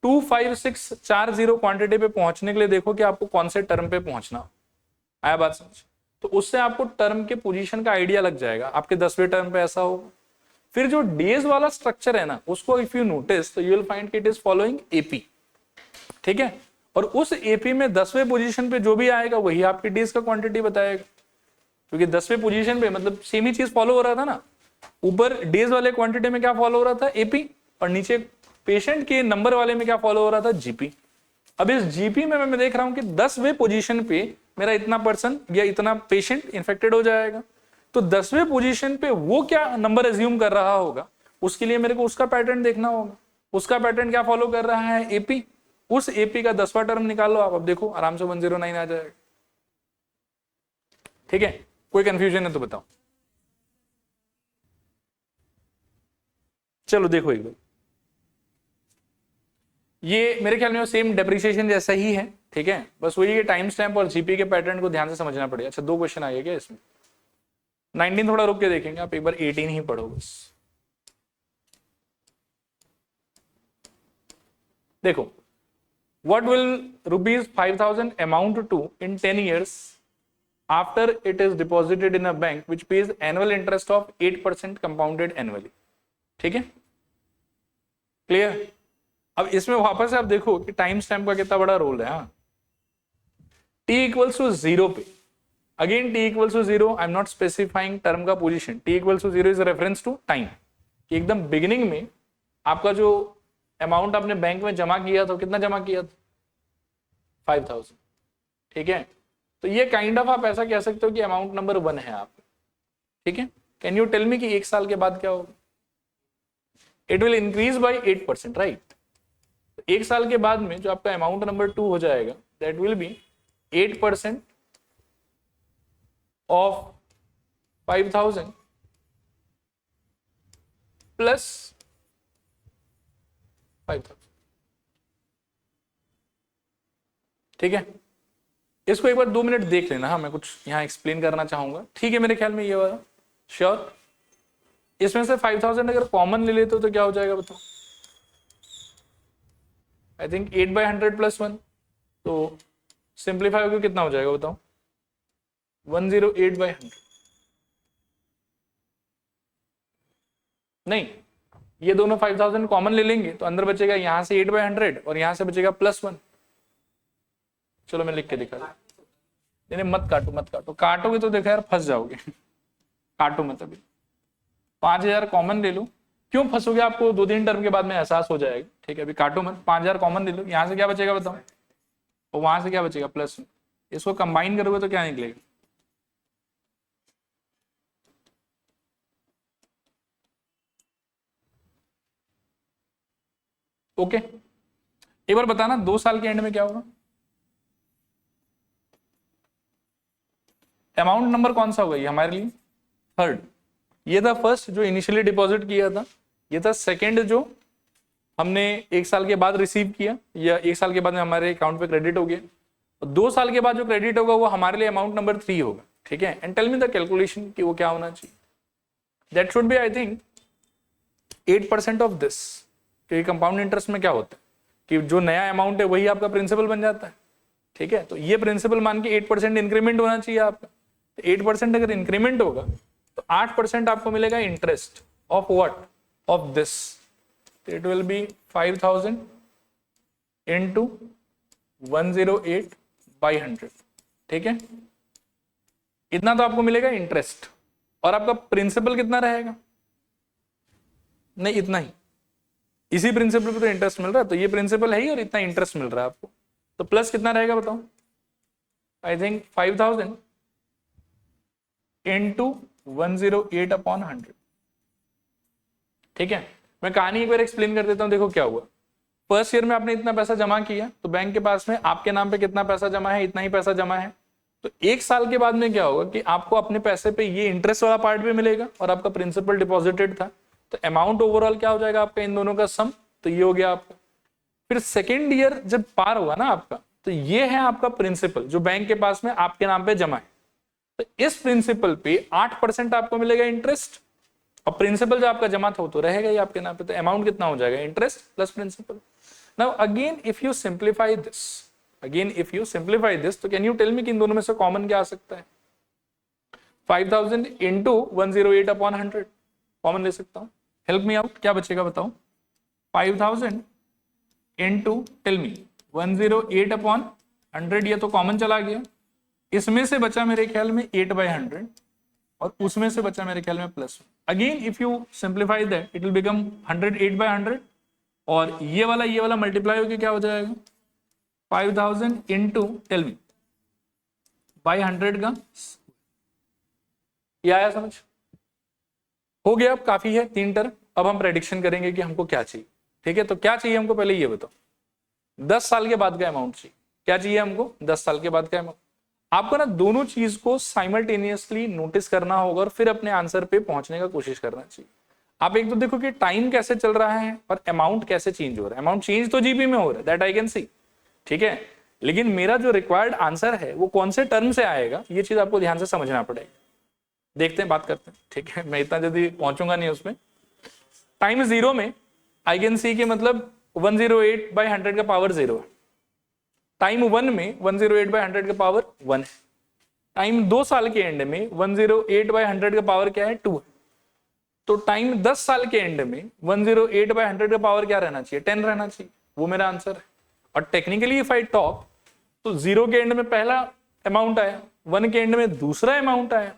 25640 क्वांटिटी पे पहुंचने के लिए देखो कि आपको कौन से टर्म पे पहुंचना, आया बात समझ, तो उससे आपको टर्म के पोजीशन का आइडिया लग जाएगा, आपके 10वें टर्म पे ऐसा होगा। फिर जो डेज वाला स्ट्रक्चर है ना उसको इफ यू नोटिस तो यू विल फाइंड कि इट इज फॉलोइंग एपी, ठीक है, और उस एपी में 10वें पोजीशन पे जो भी आएगा वही आपकी डेज का क्वांटिटी बताएगा, क्योंकि 10वें पोजीशन पे मतलब सेम ही चीज फॉलो हो रहा था ना, ऊपर डेज वाले क्वांटिटी में क्या फॉलो हो रहा था एपी, और नीचे पेशेंट के नंबर वाले में क्या फॉलो हो रहा था जीपी। अब इस जीपी में मैं देख रहा हूं कि 10वें पोजीशन पे मेरा इतना पर्सन या इतना पेशेंट इन्फेक्टेड हो जाएगा, तो 10वें पोजीशन पे वो क्या नंबर एज्यूम कर रहा होगा, उसके लिए मेरे को उसका पैटर्न देखना होगा। उसका पैटर्न क्या फॉलो कर रहा है एपी, उस एपी का 10वां टर्म निकाल लो आप, अब देखो आराम से 109 आ जाएगा, ठीक है। कोई कंफ्यूजन है तो बताओ, चलो देखो एक बार, ये मेरे ख्याल में सेम डेप्रिसिएशन जैसा ही है, ठीक है, बस वही टाइम स्टैम्प और जीपी के पैटर्न को ध्यान से समझना पड़ेगा। अच्छा 2 क्वेश्चन आए क्या इसमें, 19 थोड़ा रुक के देखेंगे, आप एक बार 18 ही पढ़ो बस। देखो, what will rupees 5000 amount to in 10 years after it is deposited in a bank which pays annual interest of 8% compounded annually, ठीक है, क्लियर। अब इसमें वापस से आप देखो कि टाइम स्टैम्प का कितना बड़ा रोल है। हाँ, t इक्वल्स टू 0 पे, again t equals to 0, I am not specifying term का position, t equals to 0 is reference to time, एकदम बिगिनिंग में आपका जो अमाउंट आपने बैंक में जमा किया था, कितना जमा किया था 5000, ठीक है। तो ये काइंड ऑफ आप ऐसा कह सकते हो कि अमाउंट नंबर 1 है आप, ठीक है। कैन यू टेल मी कि 1 साल के बाद क्या होगा, it will increase by 8%, right. 1 साल के बाद में जो आपका अमाउंट नंबर 2 हो जाएगा that will be 8% of 5000 plus 5000, ठीक है। इसको एक बार 2 मिनट देख लेना, हाँ मैं कुछ यहाँ एक्सप्लेन करना चाहूंगा, ठीक है। मेरे ख्याल में ये वाला श्योर, इसमें से 5000 अगर कॉमन ले लेते हो तो क्या हो जाएगा बताओ, आई थिंक 8/100 प्लस 1, तो सिंप्लीफाई होकर कितना हो जाएगा बताओ 108/100, नहीं ये दोनों 5000 कॉमन ले लेंगे तो अंदर बचेगा यहां से 8/100 और यहां से बचेगा +1। चलो मैं लिख के दिखा दूं, नहीं मत काटो मत काटो, काटोगे तो देखो यार फंस जाओगे काटो मत अभी, 5,000 कॉमन ले लो, क्यों फंसोगे, आपको 2-3 टर्म के बाद में एहसास हो जाएगा, ठीक है, अभी काटो मत, 5,000 कॉमन ले लो, यहां से क्या बचेगा बताओ, और वहां से क्या बचेगा प्लस, इसको कंबाइन करोगे तो क्या निकलेगा, ओके। एक बार बताना 2 साल के एंड में क्या होगा, अमाउंट नंबर कौन सा होगा ये हमारे लिए, थर्ड, ये था फर्स्ट जो इनिशियली डिपॉजिट किया था, ये था सेकंड जो हमने 1 साल के बाद रिसीव किया, या 1 साल के बाद में हमारे अकाउंट पे क्रेडिट हो गया, और 2 साल के बाद जो क्रेडिट होगा वो हमारे लिए अमाउंट नंबर 3 होगा, ठीक है। And tell me the calculation कि वो क्या होना चाहिए, that should be I think 8% of this, क्योंकि कंपाउंड इंटरेस्ट में क्या होता है कि जो नया अमाउंट है वही आपका प्रिंसिपल बन जाता है, ठीक है, तो ये प्रिंसिपल मान के 8% इंक्रीमेंट होना चाहिए आपका, 8% अगर इंक्रीमेंट होगा तो 8% आपको मिलेगा interest of what, of this, it will be 5,000 into 108/100, ठीक है, इतना तो आपको मिलेगा इंटरेस्ट, और आपका प्रिंसिपल कितना रहेगा, नहीं इतना ही, इसी प्रिंसिपल पे तो इंटरेस्ट मिल रहा है, तो ये प्रिंसिपल है ही और इतना इंटरेस्ट मिल रहा है आपको, तो प्लस कितना रहेगा बताओ, आई थिंक 5,000 इंटू 108/100, ठीक है। मैं कहानी एक बार एक्सप्लेन कर देता हूं, देखो क्या हुआ, फर्स्ट ईयर में आपने इतना पैसा जमा किया, तो बैंक के पास में आपके नाम पे कितना पैसा जमा है, इतना ही पैसा जमा है, तो 1 साल के बाद में क्या होगा कि आपको अपने पैसे पे ये इंटरेस्ट वाला पार्ट भी मिलेगा और आपका प्रिंसिपल डिपॉजिटेड था, तो अमाउंट ओवरऑल क्या हो जाएगा आपका इन दोनों का सम, तो ये हो गया आपका। फिर सेकेंड ईयर जब पार हुआ ना आपका, तो ये है आपका प्रिंसिपल जो बैंक के पास में आपके नाम पे जमा है, तो इस प्रिंसिपल पे 8% आपको मिलेगा इंटरेस्ट, और प्रिंसिपल जो आपका जमा था वो तो रहेगा ही आपके नाम पे, तो अमाउंट कितना हो जाएगा, interest plus principal. Now again if you simplify this, तो कैन यू टेल मी कि इन दोनों में से कॉमन क्या आ सकता है, 5,000 इंटू 108/100 कॉमन ले सकता हूं, हेल्प मी आउट, क्या बचेगा बताओ, 5,000 इंटू टेल मी 108/100, ये तो कॉमन चला गया, इसमें से बचा मेरे ख्याल में 8/100, और उसमें से बचा मेरे ख्याल में plus, again if you simplify that it will become 108/100, और ये वाला मल्टीप्लाई होकर क्या हो जाएगा, 5,000 इंटू टेल मी बाई 100 का, ये आया समझ, हो गया, अब काफी है 3 टर्म, अब हम प्रेडिक्शन करेंगे कि हमको क्या चाहिए, ठीक है, तो क्या चाहिए हमको पहले ये बताओ, 10 साल के बाद का अमाउंट चाहिए, क्या चाहिए हमको 10 साल के बाद का अमाउंट, आपको ना दोनों चीज को साइमल्टेनियसली नोटिस करना होगा और फिर अपने आंसर पे पहुंचने का कोशिश करना चाहिए। आप एक तो देखो कि टाइम कैसे चल रहा है और अमाउंट कैसे चेंज हो रहा है, अमाउंट चेंज तो जीबी में हो रहा है, दैट आई कैन सी, ठीक है, लेकिन मेरा जो रिक्वायर्ड आंसर है वो कौन से टर्म से आएगा, ये चीज आपको ध्यान से समझना पड़ेगा, देखते हैं बात करते हैं, ठीक है, मैं इतना जल्दी पहुंचूंगा नहीं उसमें। टाइम 0 में आई कैन सी के मतलब 108/100 का पावर 0 है, टाइम 1 में 108/100 का पावर 1 है, टाइम 2 साल के एंड में 108/100 का पावर क्या है 2 है, तो टाइम 10 साल के एंड में 108/100 का पावर क्या रहना चाहिए 10 रहना चाहिए, वो मेरा आंसर है। और टेक्निकली इफ आई टॉक तो 0 के एंड में पहला अमाउंट आया, 1 के एंड में दूसरा अमाउंट आया,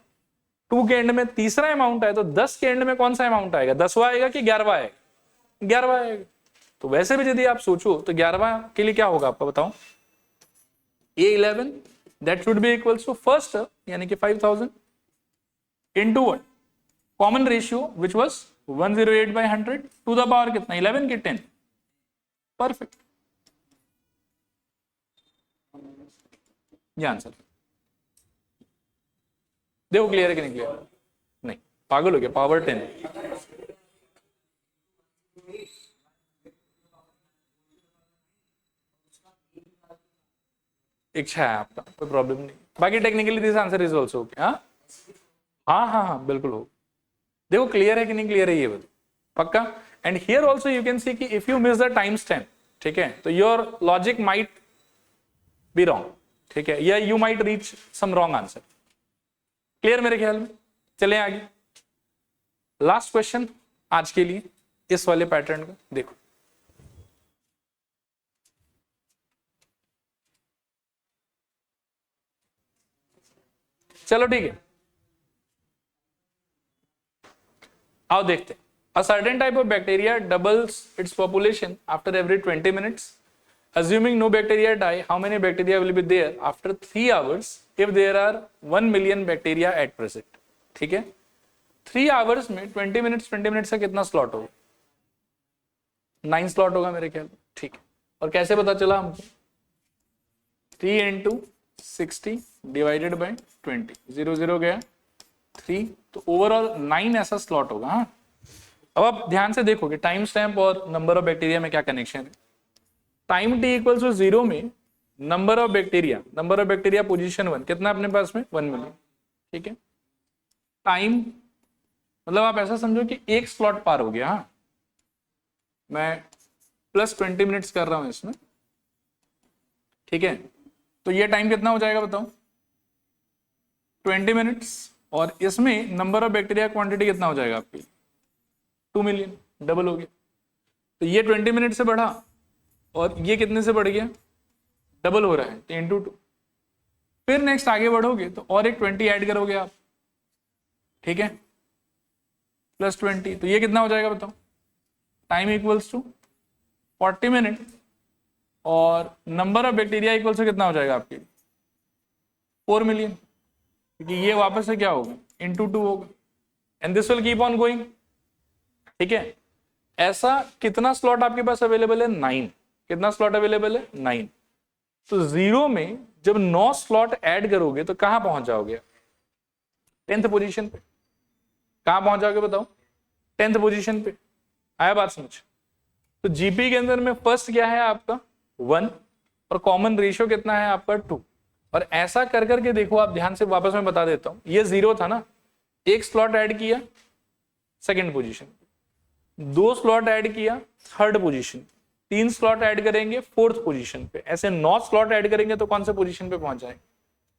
2 के एंड में तीसरा अमाउंट आया, तो 10 के एंड में कौन सा अमाउंट आएगा, 10वां आएगा कि 11वां आएगा, 11वां आएगा। तो वैसे भी यदि आप सोचो तो 11वां के लिए क्या होगा आपका बताओ, A11 that should be equals to first यानी कि 5,000 into what, common ratio which was 108/100 to the power कितना 11 के 10, परफेक्ट, ये आंसर। देखो क्लियर है कि नहीं क्लियर, नहीं पागल हो गया, पावर 10, इच्छा है आपका, कोई प्रॉब्लम नहीं, बाकी technically this answer is also okay. हाँ हाँ हाँ हाँ बिल्कुल हो, देखो क्लियर है कि नहीं क्लियर है ये बताओ पक्का। And here also you can see कि if you miss the time stamp, ठीक है, तो your logic might be wrong, ठीक है, या you might reach some wrong answer, clear मेरे ख्याल में। चलें आगे, लास्ट क्वेश्चन आज के लिए इस वाले पैटर्न का देखो, चलो ठीक है, आओ देखते हैं। A certain type of bacteria doubles its population after every 20 minutes. Assuming no bacteria die, how many bacteria will be there after 3 hours if there are 1 million bacteria at present? ठीक है, 3 hours में 20 minutes का कितना slot होगा? 9 slot होगा मेरे ख्याल में। ठीक है, और कैसे पता चला हमको? 3 इंटू 60 डिवाइडेड बाई 20, 0 0 गया 3, तो ओवरऑल 9 ऐसा स्लॉट होगा। हाँ, अब आप ध्यान से देखोगे टाइम स्टैम्प और नंबर ऑफ बैक्टीरिया में क्या कनेक्शन है। टाइम टी इक्वल्स टू 0 में नंबर ऑफ बैक्टीरिया पोजीशन 1 कितना अपने पास में? 1 मिलियन। ठीक है, टाइम मतलब आप ऐसा समझो कि एक स्लॉट पार हो गया। हाँ, मैं प्लस 20 मिनट्स कर रहा हूं इसमें। ठीक है, तो ये टाइम कितना हो जाएगा बताओ? 20 मिनट्स, और इसमें नंबर ऑफ बैक्टीरिया क्वांटिटी कितना हो जाएगा आपकी? 2 मिलियन, डबल हो गया। तो ये 20 मिनट से बढ़ा और ये कितने से बढ़ गया? डबल हो रहा है, तो इंटू 2। फिर नेक्स्ट आगे बढ़ोगे तो और एक 20 ऐड करोगे आप। ठीक है, प्लस 20, तो ये कितना हो जाएगा बताओ? टाइम इक्वल्स टू 40 मिनट, और number of bacteria equals to कितना हो जाएगा आपकी? 4 मिलियन, क्योंकि ये वापस से क्या होगा? इंटू 2 होगा, and this will keep on going. ठीक है, ऐसा कितना स्लॉट आपके पास अवेलेबल है? 9। कितना स्लॉट अवेलेबल है? 9। तो 0 में जब 9 स्लॉट ऐड करोगे तो कहां पहुंच जाओगे? 10th पोजीशन पे। कहां पहुंच जाओगे बताओ? 10th पोजीशन पे। आया बात समझ? तो जीपी के अंदर में फर्स्ट क्या है आपका? 1, और कॉमन रेशियो कितना है आपका? 2। और ऐसा कर करके देखो आप, ध्यान से वापस मैं बता देता हूं। ये 0 था ना, एक स्लॉट ऐड किया सेकंड पोजीशन, 2 स्लॉट ऐड किया थर्ड पोजीशन, 3 स्लॉट ऐड करेंगे 4th पोजीशन पे, ऐसे 9 स्लॉट ऐड करेंगे तो कौन से पोजीशन पे पहुंच जाएंगे?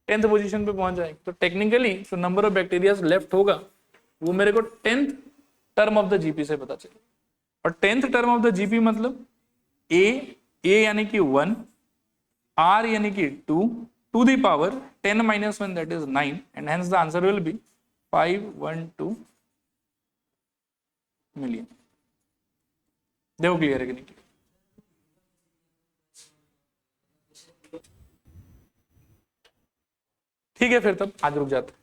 10th पोजीशन पे पहुंच जाएंगे। तो टेक्निकली जो नंबर ऑफ बैक्टीरिया लेफ्ट होगा वो मेरे को 10th term of the GP से पता चले। और 10th term of the GP मतलब ए यानी कि 1, आर यानी कि 2 to the power 10 minus 1 that is 9, and hence the answer will be 512 million. देखो क्लियर है कि नहीं? ठीक है, फिर तब आगे रुक जाते हैं।